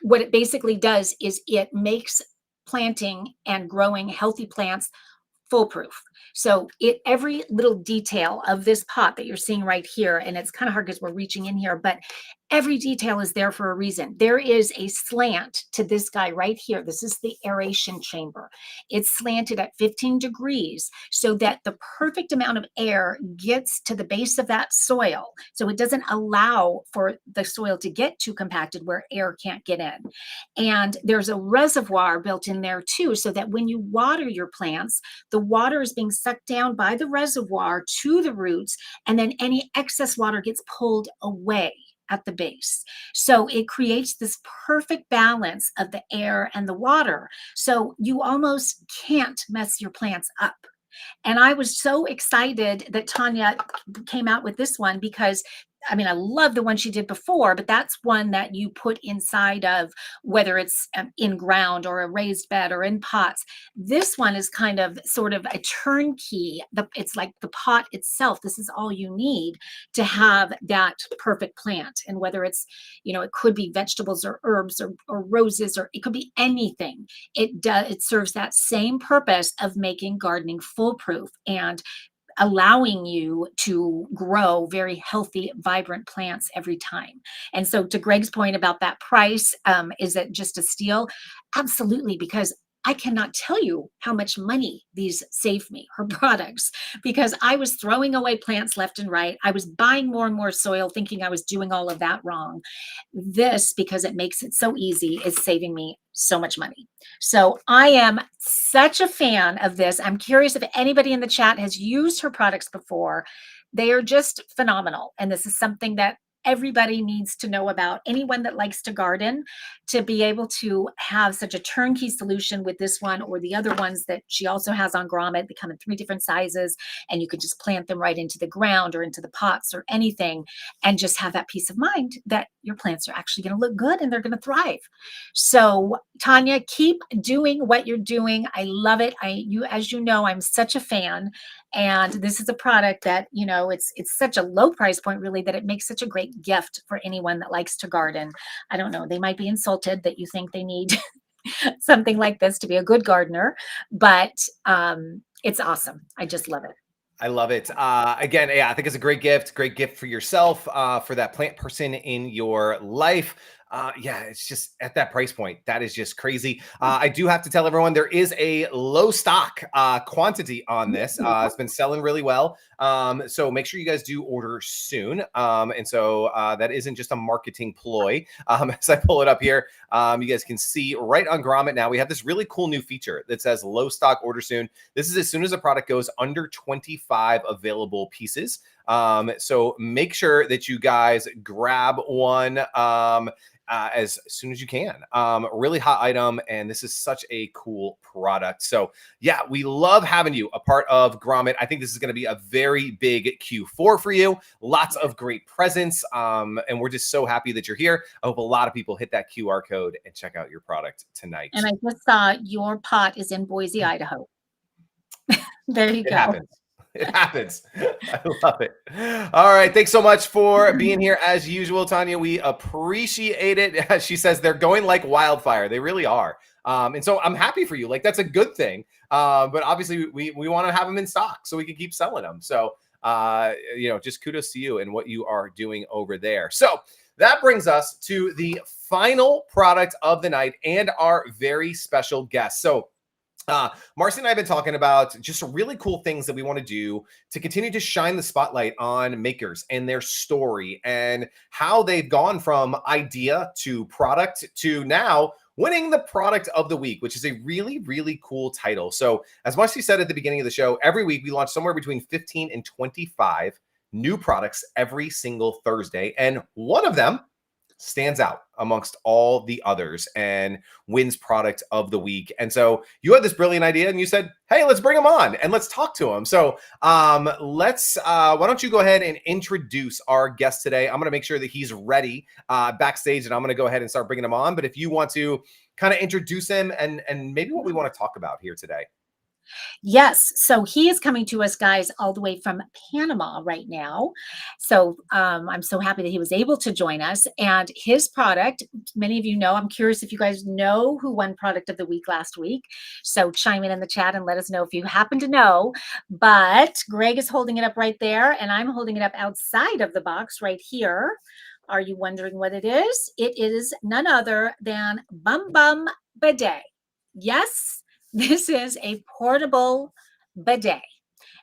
What it basically does is it makes planting and growing healthy plants foolproof. So every little detail of this pot that you're seeing right here, and it's kind of hard because we're reaching in here, but every detail is there for a reason. There is a slant to this guy right here. This is the aeration chamber. It's slanted at 15 degrees so that the perfect amount of air gets to the base of that soil. So it doesn't allow for the soil to get too compacted where air can't get in. And there's a reservoir built in there too, so that when you water your plants, the water is being sucked down by the reservoir to the roots, and then any excess water gets pulled away at the base. So it creates this perfect balance of the air and the water. So you almost can't mess your plants up. And I was so excited that Tanya came out with this one, because I mean, I love the one she did before, but that's one that you put inside of, whether it's in ground or a raised bed or in pots. This one is kind of sort of a turnkey. It's like the pot itself. This is all you need to have that perfect plant. And whether it's, it could be vegetables or herbs or roses, or it could be anything. It serves that same purpose of making gardening foolproof and allowing you to grow very healthy, vibrant plants every time. And so to Greg's point about that price, is it just a steal? Absolutely, because I cannot tell you how much money these save me, her products, because I was throwing away plants left and right. I was buying more and more soil thinking I was doing all of that wrong. This, because it makes it so easy, is saving me so much money. So I am such a fan of this. I'm curious if anybody in the chat has used her products before. They are just phenomenal. And this is something that everybody needs to know about. Anyone that likes to garden, to be able to have such a turnkey solution with this one or the other ones that she also has on Grommet. They come in 3 different sizes, and you can just plant them right into the ground or into the pots or anything, and just have that peace of mind that your plants are actually going to look good and they're going to thrive. So Tanya, keep doing what you're doing. I love it. As you know, I'm such a fan. And this is a product that, it's such a low price point, really, that it makes such a great gift for anyone that likes to garden. I don't know, they might be insulted that you think they need something like this to be a good gardener, but it's awesome. I just love it. I love it. Again, yeah, I think it's a great gift for yourself, for that plant person in your life. Yeah, it's just at that price point. That is just crazy. I do have to tell everyone there is a low stock quantity on this. It's been selling really well. So make sure you guys do order soon. And so that isn't just a marketing ploy. As I pull it up here, you guys can see right on Grommet now, we have this really cool new feature that says low stock, order soon. This is as soon as a product goes under 25 available pieces. So make sure that you guys grab one as soon as you can. Really hot item, and this is such a cool product. So yeah, we love having you a part of Grommet. I think this is going to be a very big Q4 for you. Lots of great presents, and we're just so happy that you're here. I hope a lot of people hit that QR code and check out your product tonight. And I just saw your pot is in Boise, Idaho. There you go. It happens. It happens. I love it. All right. Thanks so much for being here as usual, Tanya. We appreciate it. She says they're going like wildfire. They really are. And so I'm happy for you. Like, that's a good thing. But obviously we want to have them in stock so we can keep selling them. So, just kudos to you and what you are doing over there. So that brings us to the final product of the night and our very special guest. So Marcy and I have been talking about just really cool things that we want to do to continue to shine the spotlight on makers and their story and how they've gone from idea to product to now winning the product of the week, which is a really, really cool title. So as Marcy said at the beginning of the show, every week we launch somewhere between 15 and 25 new products every single Thursday. And one of them stands out amongst all the others and wins product of the week. And so you had this brilliant idea and you said, hey, let's bring him on and let's talk to him. So why don't you go ahead and introduce our guest today? I'm going to make sure that he's ready backstage, and I'm going to go ahead and start bringing him on. But if you want to kind of introduce him and maybe what we want to talk about here today. Yes. So he is coming to us, guys, all the way from Panama right now. So I'm so happy that he was able to join us. And his product, many of you know, I'm curious if you guys know who won product of the week last week. So chime in the chat and let us know if you happen to know. But Greg is holding it up right there, and I'm holding it up outside of the box right here. Are you wondering what it is? It is none other than Bum Bum Bidet. Yes. This is a portable bidet.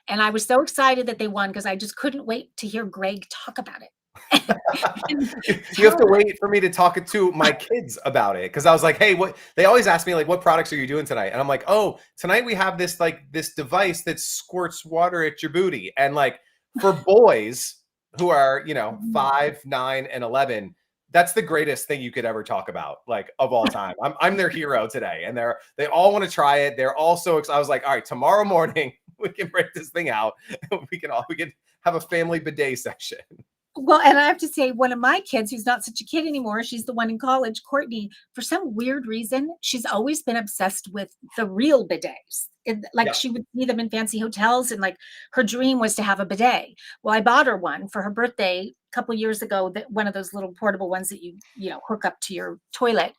And I was so excited that they won because I just couldn't wait to hear Greg talk about it. You have to wait for me to talk to my kids about it, because I was like, hey, what they always ask me, like, what products are you doing tonight? And I'm like, oh, tonight we have this device that squirts water at your booty. And like, for boys who are 5, 9, and 11, that's the greatest thing you could ever talk about, like, of all time. I'm their hero today, and they all want to try it. They're all so excited. I was like, all right, tomorrow morning we can break this thing out. We can have a family bidet session. Well, and I have to say, one of my kids, who's not such a kid anymore, she's the one in college, Courtney, for some weird reason, she's always been obsessed with the real bidets. She would see them in fancy hotels, and like her dream was to have a bidet. Well, I bought her one for her birthday a couple of years ago, that one of those little portable ones that you hook up to your toilet.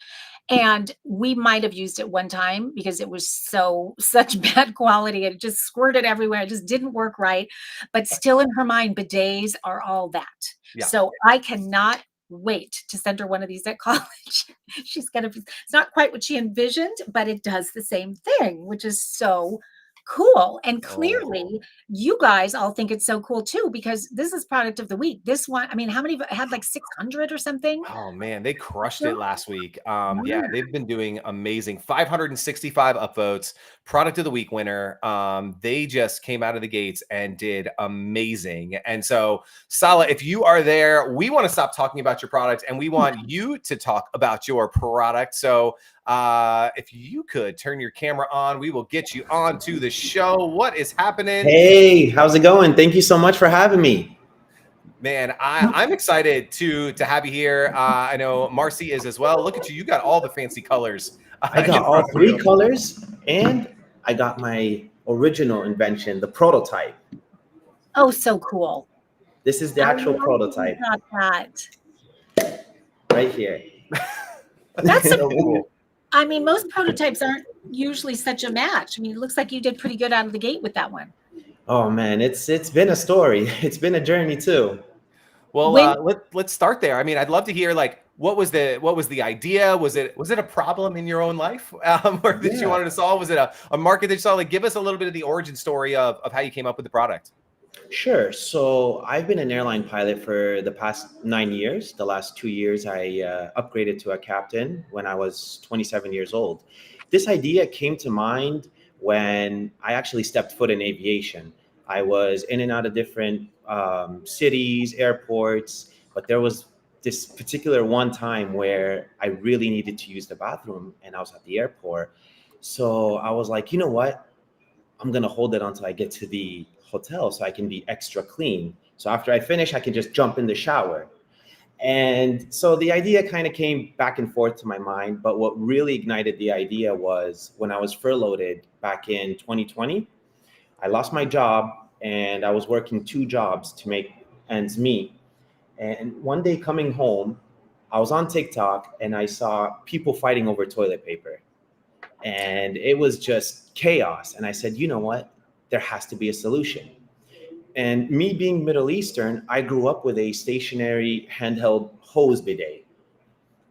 And we might have used it one time because it was such bad quality. It just squirted everywhere. It just didn't work right. But still, in her mind, bidets are all that. Yeah. So I cannot wait to send her one of these at college. It's not quite what she envisioned, but it does the same thing, which is so cool. And Oh. clearly you guys all think it's so cool too, because this is product of the week. This one, I mean, how many had like 600 or something? Oh man, they crushed Yeah. it last week. Yeah, they've been doing amazing. 565 upvotes, product of the week winner. They just came out of the gates and did amazing. And so, Sala, if you are there, we want to stop talking about your product and we want you to talk about your product. So, if you could turn your camera on, we will get you on to the show. What is happening? Hey, how's it going? Thank you so much for having me. Man, I'm excited to have you here. I know Marcy is as well. Look at you. You got all the fancy colors I in got all front of three you. colors and I got my original invention, the prototype. Oh, so cool. This is the I actual love that you prototype got that. right here. That's So something. cool. I mean, most prototypes aren't usually such a match. I mean, it looks like you did pretty good out of the gate with that one. Oh man, it's been a story. It's been a journey too. Well, When let's start there. I mean, I'd love to hear like what was the idea? Was it a problem in your own life, or that you Yeah. wanted to solve? Was it a market that you saw? Like, give us a little bit of the origin story of how you came up with the product. Sure. So I've been an airline pilot for the past 9 years. The last 2 years, I upgraded to a captain when I was 27 years old. This idea came to mind when I actually stepped foot in aviation. I was in and out of different cities, airports, but there was this particular one time where I really needed to use the bathroom and I was at the airport. So I was like, you know what? I'm gonna hold it until I get to the hotel so I can be extra clean. So after I finish, I can just jump in the shower. And so the idea kind of came back and forth to my mind. But what really ignited the idea was when I was furloughed back in 2020. I lost my job and I was working two jobs to make ends meet. And one day coming home, I was on TikTok and I saw people fighting over toilet paper and it was just chaos. And I said, you know what? There has to be a solution. And me being Middle Eastern, I grew up with a stationary handheld hose bidet.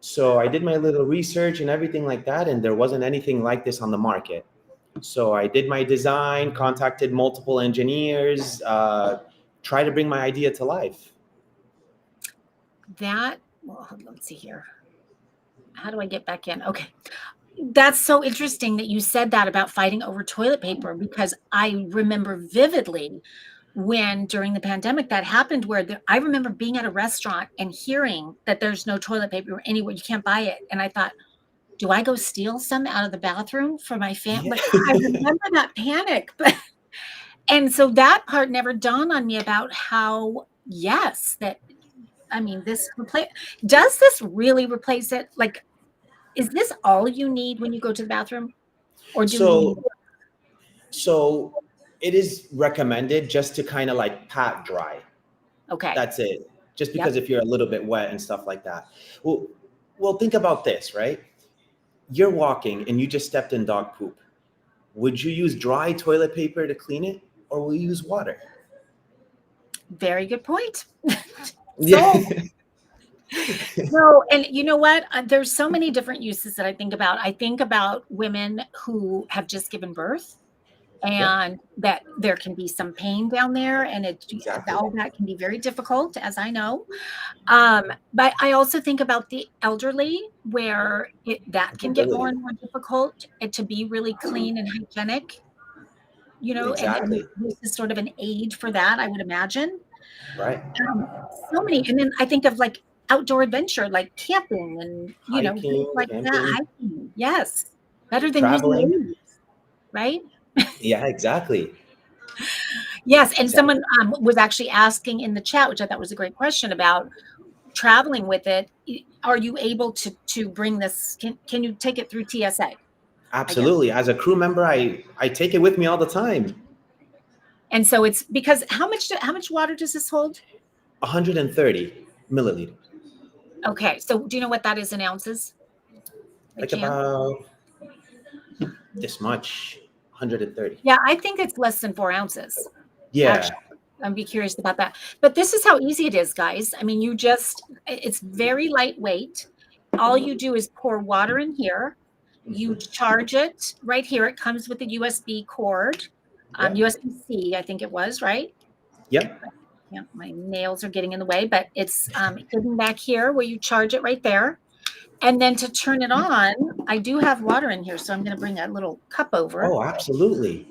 So I did my little research and everything like that, and there wasn't anything like this on the market. So I did my design, contacted multiple engineers, tried to bring my idea to life. well, let's see here. How do I get back in? Okay. That's so interesting that you said that about fighting over toilet paper, because I remember vividly when during the pandemic that happened, where I remember being at a restaurant and hearing that there's no toilet paper anywhere, you can't buy it. And I thought, do I go steal some out of the bathroom for my family? Yeah. Like, I remember that panic. And so that part never dawned on me about how, yes, that, I mean, does this really replace it? Like, is this all you need when you go to the bathroom? Or do you need, So it is recommended just to kind of like pat dry. okay. That's it. Just Yep. because if you're a little bit wet and stuff like that. Well, think about this, right? You're walking and you just stepped in dog poop. Would you use dry toilet paper to clean it, or will you use water? Very good point. Yeah. No, and you know what? There's so many different uses that I think about. I think about women who have just given birth, and that there can be some pain down there, and Exactly. all that can be very difficult, as I know. But I also think about the elderly, where that can get more and more difficult to be really clean and hygienic, and Exactly. this is sort of an aid for that, I would imagine. Right. So many, and then I think of like outdoor adventure, like camping and things Hiking, like that. camping, Hiking, yes, better than using traveling. leaves, right? Yeah, exactly. Yes, and Exactly. someone was actually asking in the chat, which I thought was a great question, about traveling with it. Are you able to bring this? Can you take it through TSA? Absolutely. As a crew member, I take it with me all the time. And so it's because how much water does this hold? 130 milliliter. Okay, so do you know what that is in ounces? Like about this much. 130. Yeah, I think it's less than 4 ounces. Yeah. Actually, I'd be curious about that. But this is how easy it is, guys. I mean, it's very lightweight. All you do is pour water in here. You charge it right here. It comes with a USB cord. Yeah. USB-C, I think it was, right? Yep. Yeah, my nails are getting in the way, but it's hidden back here where you charge it right there. And then to turn it on, I do have water in here, so I'm going to bring a little cup over. Oh, absolutely.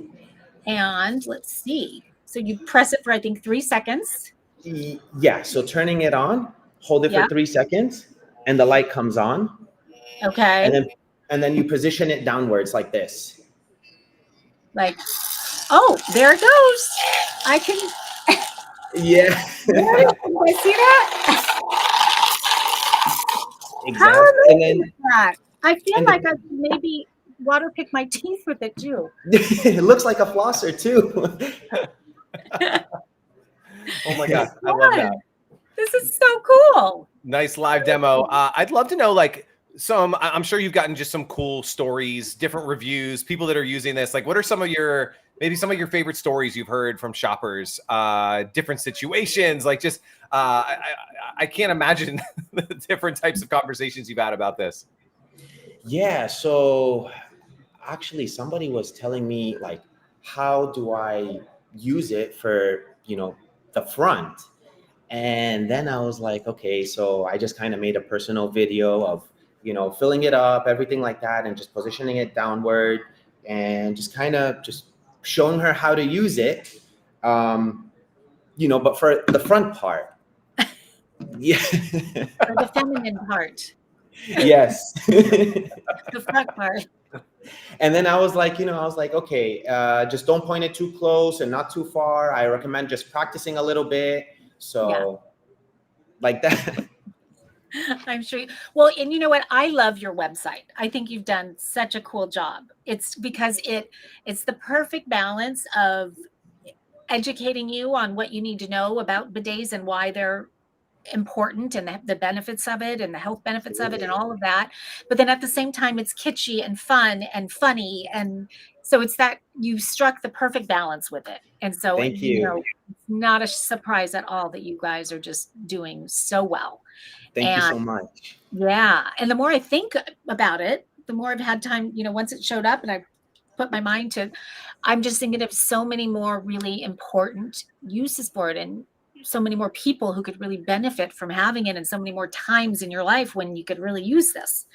And let's see. So you press it for, I think, 3 seconds. Yeah. So turning it on, hold it for Yeah. 3 seconds, and the light comes on, Okay. and then you position it downwards like this. Like, oh, there it goes. I can, Yeah. there it is. Can I see that? How Exactly. And amazing then is that? I feel and like I could maybe water pick my teeth with it too. it looks like a flosser too. Oh my God, I love that. This is so cool. Nice live demo. I'd love to know, like, I'm sure you've gotten just some cool stories, different reviews, people that are using this. Like, what are some of your favorite stories you've heard from shoppers, different situations? Like, just I can't imagine the different types of conversations you've had about this. Yeah. So actually, somebody was telling me, like, how do I use it for, the front? And then I was like, okay, so I just kind of made a personal video of, filling it up, everything like that, and just positioning it downward and just kind of just showing her how to use it. But for the front part. Yeah. For the feminine part, Yes. the front part. And then I was like, okay, just don't point it too close and not too far. I recommend just practicing a little bit. So like that. I'm sure. Well, and you know what? I love your website. I think you've done such a cool job. It's because it's the perfect balance of educating you on what you need to know about bidets and why they're important and the benefits of it and the health benefits of it and all of that. But then at the same time, it's kitschy and fun and funny. And so it's that you struck the perfect balance with it. And so, Thank you. it's not a surprise at all that you guys are just doing so well. Thank you And so much. yeah. And the more I think about it, the more I've had time, once it showed up and I put my mind to, I'm just thinking of so many more really important uses for it and so many more people who could really benefit from having it and so many more times in your life when you could really use this.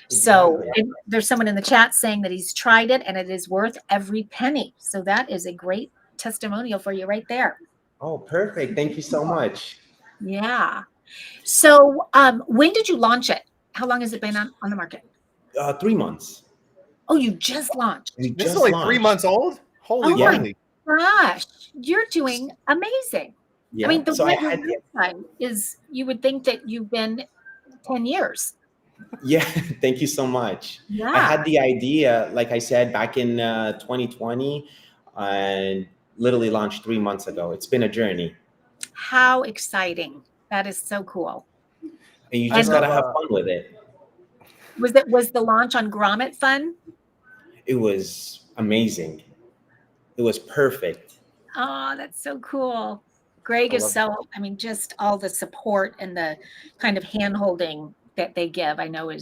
So Exactly. there's someone in the chat saying that he's tried it and it is worth every penny. So that is a great testimonial for you right there. Oh, perfect. Thank you so much. Yeah. So when did you launch it? How long has it been on the market? 3 months. Oh, you just launched. We This is just only launched. 3 months old. Holy Oh moly! my gosh, you're doing amazing. Yeah. I mean, the So way I had, your website is, you would think that you've been 10 years. yeah. Thank you so much. I Yeah. had the idea, like I said, back in 2020, and literally launched 3 months ago. It's been a journey, How exciting. That is so cool. and you And just gotta have fun with it. was the launch on Grommet fun? It was amazing. It was perfect. Oh, that's so cool. Greg I is love so, I mean, just all the support and the kind of hand holding that they give, I know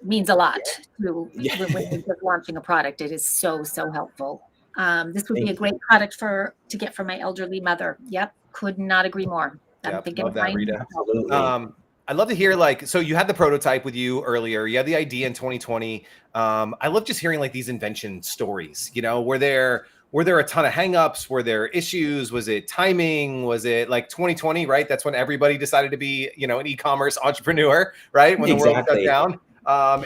means a lot to Yeah. when you're just launching a product. It is so, so helpful. This would be a Thank great product to get for my elderly mother. Yep. Could not agree more. I'm Yep, thinking love that, mine. Rita. Absolutely. I'd love to hear, like, so you had the prototype with you earlier. You had the idea in 2020. I love just hearing like these invention stories. Were there a ton of hangups? Were there issues? Was it timing? Was it like 2020? Right, that's when everybody decided to be an e-commerce entrepreneur. Right, when the world shut Exactly. down.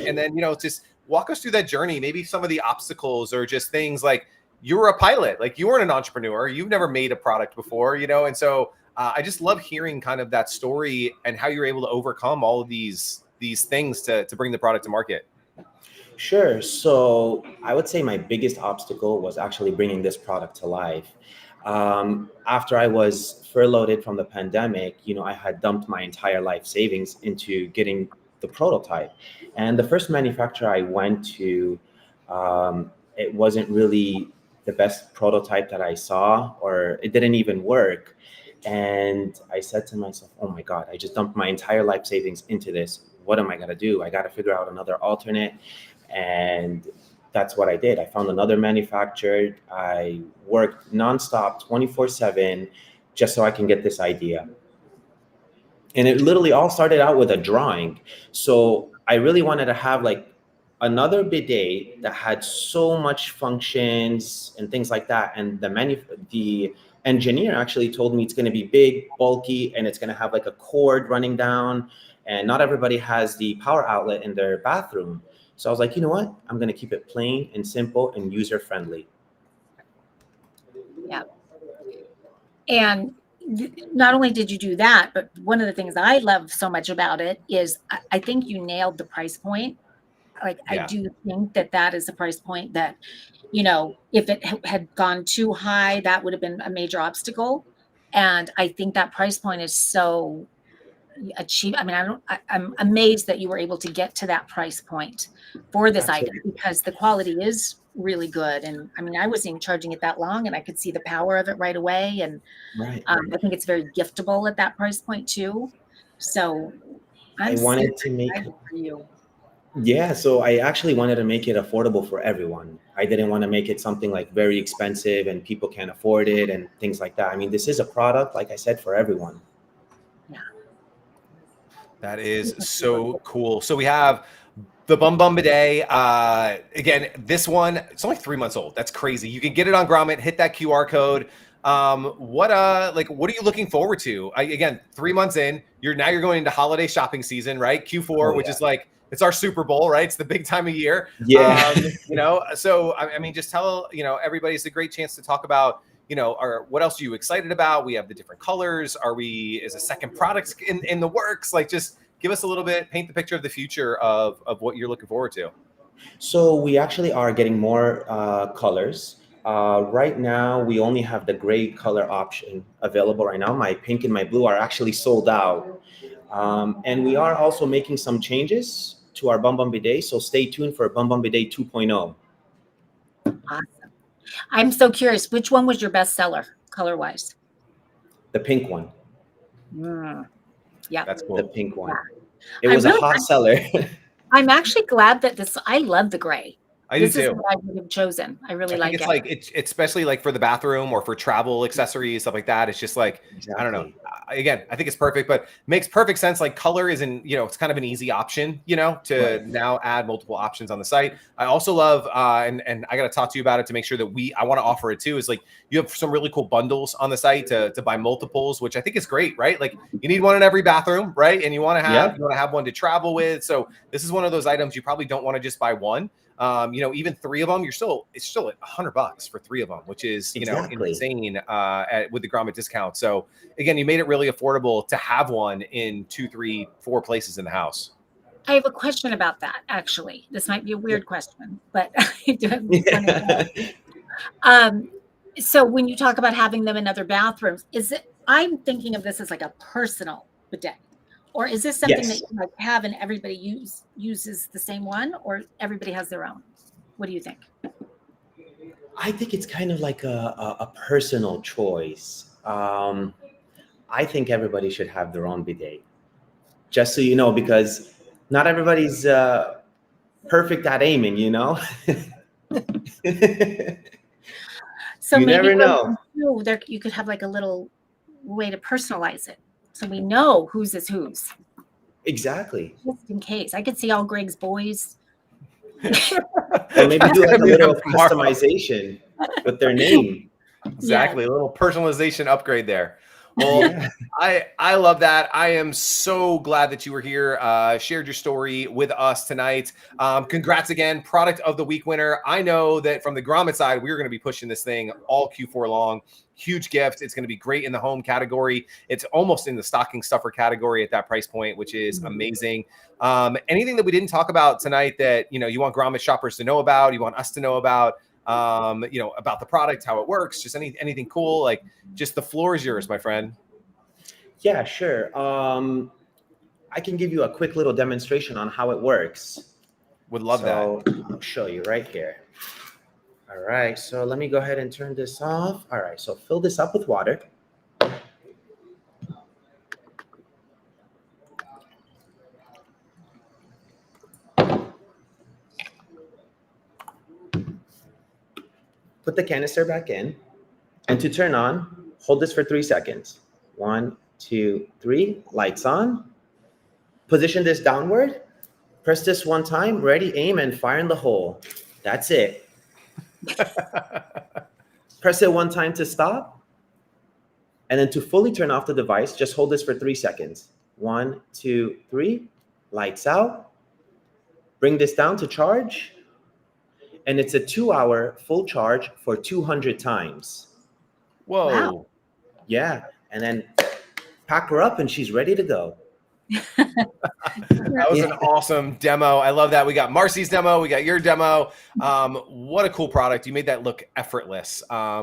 And then just walk us through that journey. Maybe some of the obstacles or just things like you were a pilot, like you weren't an entrepreneur. You've never made a product before. And so. I just love hearing kind of that story and how you're able to overcome all of these things to bring the product to market. Sure. So I would say my biggest obstacle was actually bringing this product to life. After I was furloughed from the pandemic, I had dumped my entire life savings into getting the prototype. And the first manufacturer I went to, it wasn't really the best prototype that I saw, or it didn't even work. And I said to myself, oh my God, I just dumped my entire life savings into this. What am I going to do? I got to figure out another alternate. And that's what I did. I found another manufacturer. I worked nonstop 24/7 just so I can get this idea. And it literally all started out with a drawing. So I really wanted to have like another bidet that had so much functions and things like that. And the engineer actually told me it's going to be big, bulky, and it's going to have like a cord running down. And not everybody has the power outlet in their bathroom. So I was like, you know what? I'm going to keep it plain and simple and user friendly. Yeah. And not only did you do that, but one of the things I love so much about it is I think you nailed the price point. Like, I do think that is a price point that, you know, if it had gone too high, that would have been a major obstacle. And I think that price point is so achieve. I mean, I'm amazed that you were able to get to that price point for this Absolutely. item, because the quality is really good. And I mean, I wasn't even charging it that long, and I could see the power of it right away. And Right. I think it's very giftable at that price point too. So I I'm wanted super to make excited for you. Yeah, so I actually wanted to make it affordable for everyone. I didn't want to make it something like very expensive and people can't afford it and things like that. I mean, this is a product, like I said, for everyone. Yeah. That is so cool. So we have the Bum Bum Bidet. Again, this one, it's only 3 months old. That's crazy. You can get it on Grommet, hit that QR code. What are you looking forward to? Again, 3 months in, you're going into holiday shopping season, right? Q4, which is like, it's our Super Bowl, right? It's the big time of year. Yeah. You know, so I mean, just tell, you know, everybody, it's a great chance to talk about, you know, what else are you excited about? We have the different colors. Is a second product in the works? Like, just give us a little bit, paint the picture of the future of what you're looking forward to. So we actually are getting more colors. Right now, we only have the gray color option available right now. My pink and my blue are actually sold out. And we are also making some changes to our Bum Bum Bidet. So stay tuned for Bum Bum Bidet 2.0. Awesome. I'm so curious, which one was your best seller color-wise? The pink one. Yeah. That's cool. The pink one. Yeah. It was a hot seller. I'm actually glad that I love the gray. This is too. what I would have chosen. I really like it's it. like it's especially like for the bathroom or for travel accessories, stuff like that. It's just like, I don't know. Again, I think it's perfect, but makes perfect sense. Like, color isn't, you know, it's kind of an easy option, you know, to now add multiple options on the site. I also love, and I got to talk to you about it to make sure that I want to offer it too, is like, you have some really cool bundles on the site to buy multiples, which I think is great, right? Like, you need one in every bathroom, right? And you want to have one to travel with. So this is one of those items you probably don't want to just buy one. You know, even 3 of them, it's still at $100 for 3 of them, which is, you know, insane with the Grommet discount. So again, you made it really affordable to have one in 2, 3, 4 places in the house. I have a question about that, actually. This might be a weird question, but so when you talk about having them in other bathrooms, I'm thinking of this as like a personal bidet, or is this something that you like have and everybody uses the same one, or everybody has their own? What do you think? I think it's kind of like a personal choice. I think everybody should have their own bidet, just so you know, because not everybody's perfect at aiming, you know. So you maybe never know. You could have like a little way to personalize it, so we know whose is whose. Exactly. Just in case. I could see all Greg's boys. Or maybe do like a little customization with their name. Exactly. A little personalization upgrade there. Well, I love that. I am so glad that you were here, shared your story with us tonight. Congrats again, product of the week winner. I know that from the Grommet side, we're going to be pushing this thing all Q4 long. Huge gift. It's going to be great in the home category. It's almost in the stocking stuffer category at that price point, which is amazing. Anything that we didn't talk about tonight that, you know, you want Grommet shoppers to know about, you want us to know about, you know, about the product, how it works, just anything cool, like, just the floor is yours, my friend. Yeah, sure. I can give you a quick little demonstration on how it works. Would love that. I'll show you right here. All right, so let me go ahead and turn this off. All right, so fill this up with water. put the canister back in, and to turn on, hold this for 3 seconds. 1, 2, 3, lights on. Position this downward, press this one time, ready, aim, and fire in the hole. That's it. Press it one time to stop. And then to fully turn off the device, just hold this for 3 seconds. 1, 2, 3, lights out. Bring this down to charge. And it's a 2-hour full charge for 200 times. Whoa. Wow. Yeah. And then pack her up and she's ready to go. That was an awesome demo. I love that. We got Marcy's demo. We got your demo. What a cool product. You made that look effortless,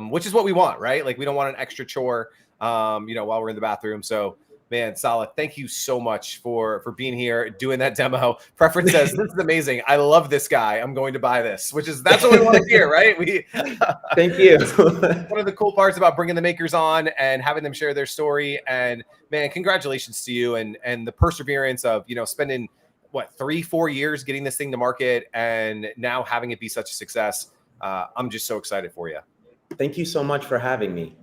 which is what we want, right? Like, we don't want an extra chore, while we're in the bathroom. So, man, Salah, thank you so much for being here, doing that demo. Preference says, this is amazing. I love this guy. I'm going to buy this, that's what we want to hear, right? Thank you. One of the cool parts about bringing the makers on and having them share their story. And man, congratulations to you and the perseverance of, spending 3-4 years getting this thing to market and now having it be such a success. I'm just so excited for you. Thank you so much for having me.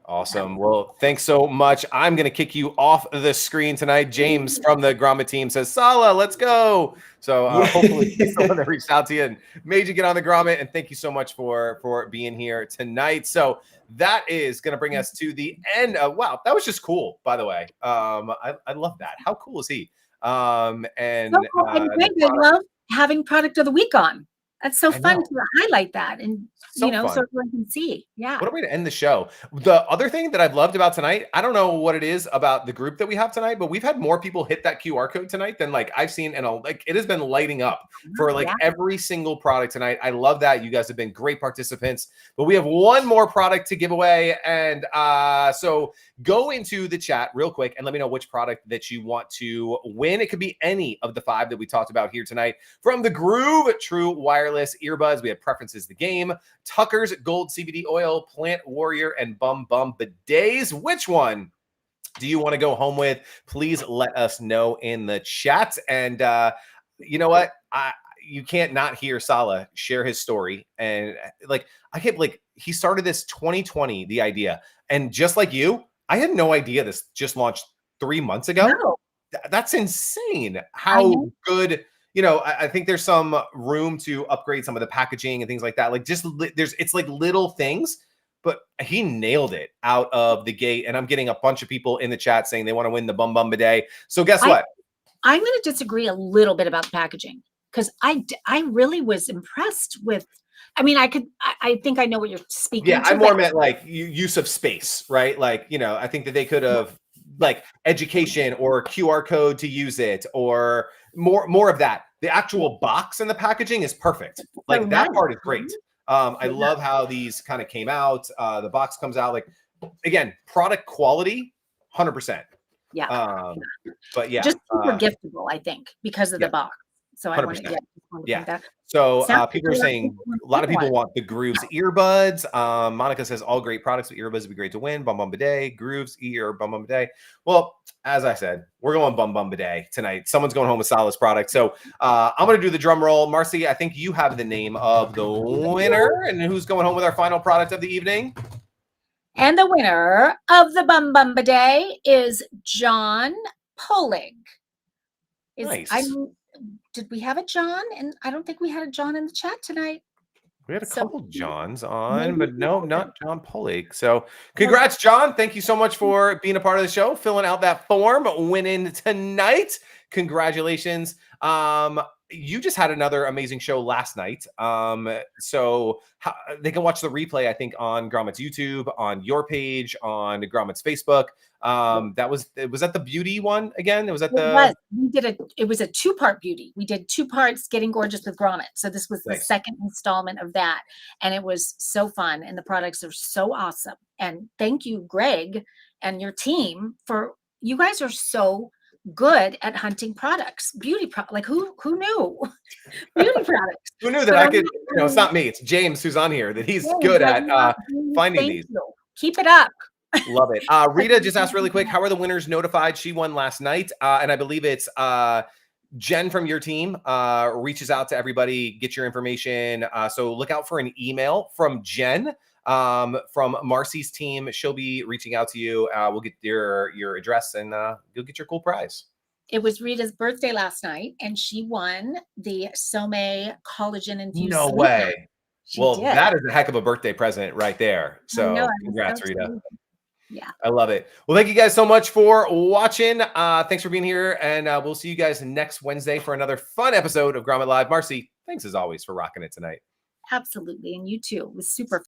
Awesome. Well, thanks so much. I'm going to kick you off the screen tonight. James from the Grommet team says, Salah, let's go. So hopefully someone that reached out to you and made you get on the Grommet. And thank you so much for being here tonight. So that is going to bring us to the end. Wow, that was just cool, by the way. I love that. How cool is he? And so cool. I love having product of the week on. That's so fun to highlight that and, so everyone can see. Yeah. What a way to end the show. The other thing that I've loved about tonight, I don't know what it is about the group that we have tonight, but we've had more people hit that QR code tonight than I've seen. And it has been lighting up for every single product tonight. I love that. You guys have been great participants, but we have one more product to give away. And so go into the chat real quick and let me know which product that you want to win. It could be any of the 5 that we talked about here tonight. From the Groove True Wireless Earbuds, we have Preferences the Game, Tucker's Gold CBD Oil, Plant Warrior, and Bum Bum Bidets. Which one do you want to go home with? Please let us know in the chat. And you know what? You can't not hear Salah share his story. And I can't he started this 2020, the idea. And just like you, I had no idea this just launched 3 months ago. No. That's insane. How good. I think there's some room to upgrade some of the packaging and things like that. It's little things, but he nailed it out of the gate. And I'm getting a bunch of people in the chat saying they want to win the Bum Bum Bidet. So guess what? I'm going to disagree a little bit about the packaging because I really was impressed with. I mean, I think I know what you're speaking to. Yeah, I more meant use of space, right? I think that they could have education or QR code to use it or more of that. The actual box and the packaging is perfect. That part is great. I love how these kind of came out. The box comes out again, product quality, 100%. Yeah. But yeah, just super giftable, I think, because of the box. So 100%. I want to get that. So people are saying a lot of people want the Grooves earbuds. Monica says all great products, but earbuds would be great to win. Bum Bum Bidet, Grooves or Bum Bum Bidet. Well, as I said, we're going Bum Bum Bidet tonight. Someone's going home with Salah's product. So I'm going to do the drum roll. Marcy, I think you have the name of the winner and who's going home with our final product of the evening. And the winner of the Bum Bum Bidet is John Polig. Nice. Did we have a John? And I don't think we had a John in the chat tonight. We had a couple Johns on, but no, not John Polig. So congrats, John. Thank you so much for being a part of the show, filling out that form, winning tonight. Congratulations. You just had another amazing show last night. So they can watch the replay, I think, on Grommet's YouTube, on your page, on Grommet's Facebook. Was that the beauty one again? It was at the. It was a 2-part beauty. We did 2 parts, Getting Gorgeous with Grommet. So this was the second installment of that, and it was so fun. And the products are so awesome. And thank you, Greg, and your team for you guys are so good at hunting products, beauty products. Who knew? Beauty products. Who knew that I could? It's not me. It's James who's on here. That he's good at finding these. Keep it up. Love it. Rita just asked really quick, how are the winners notified? She won last night, and I believe it's Jen from your team reaches out to everybody, get your information. So look out for an email from Jen from Marcy's team. She'll be reaching out to you. We'll get your address and you'll get your cool prize. It was Rita's birthday last night, and she won the Some collagen infused. No sleep way. mask. She Well, did. that is a heck of a birthday present right there. I know, So I was congrats, so Rita. excited. Yeah. I love it. Well, thank you guys so much for watching. Thanks for being here. And we'll see you guys next Wednesday for another fun episode of Grommet Live. Marcy, thanks as always for rocking it tonight. Absolutely. And you too. It was super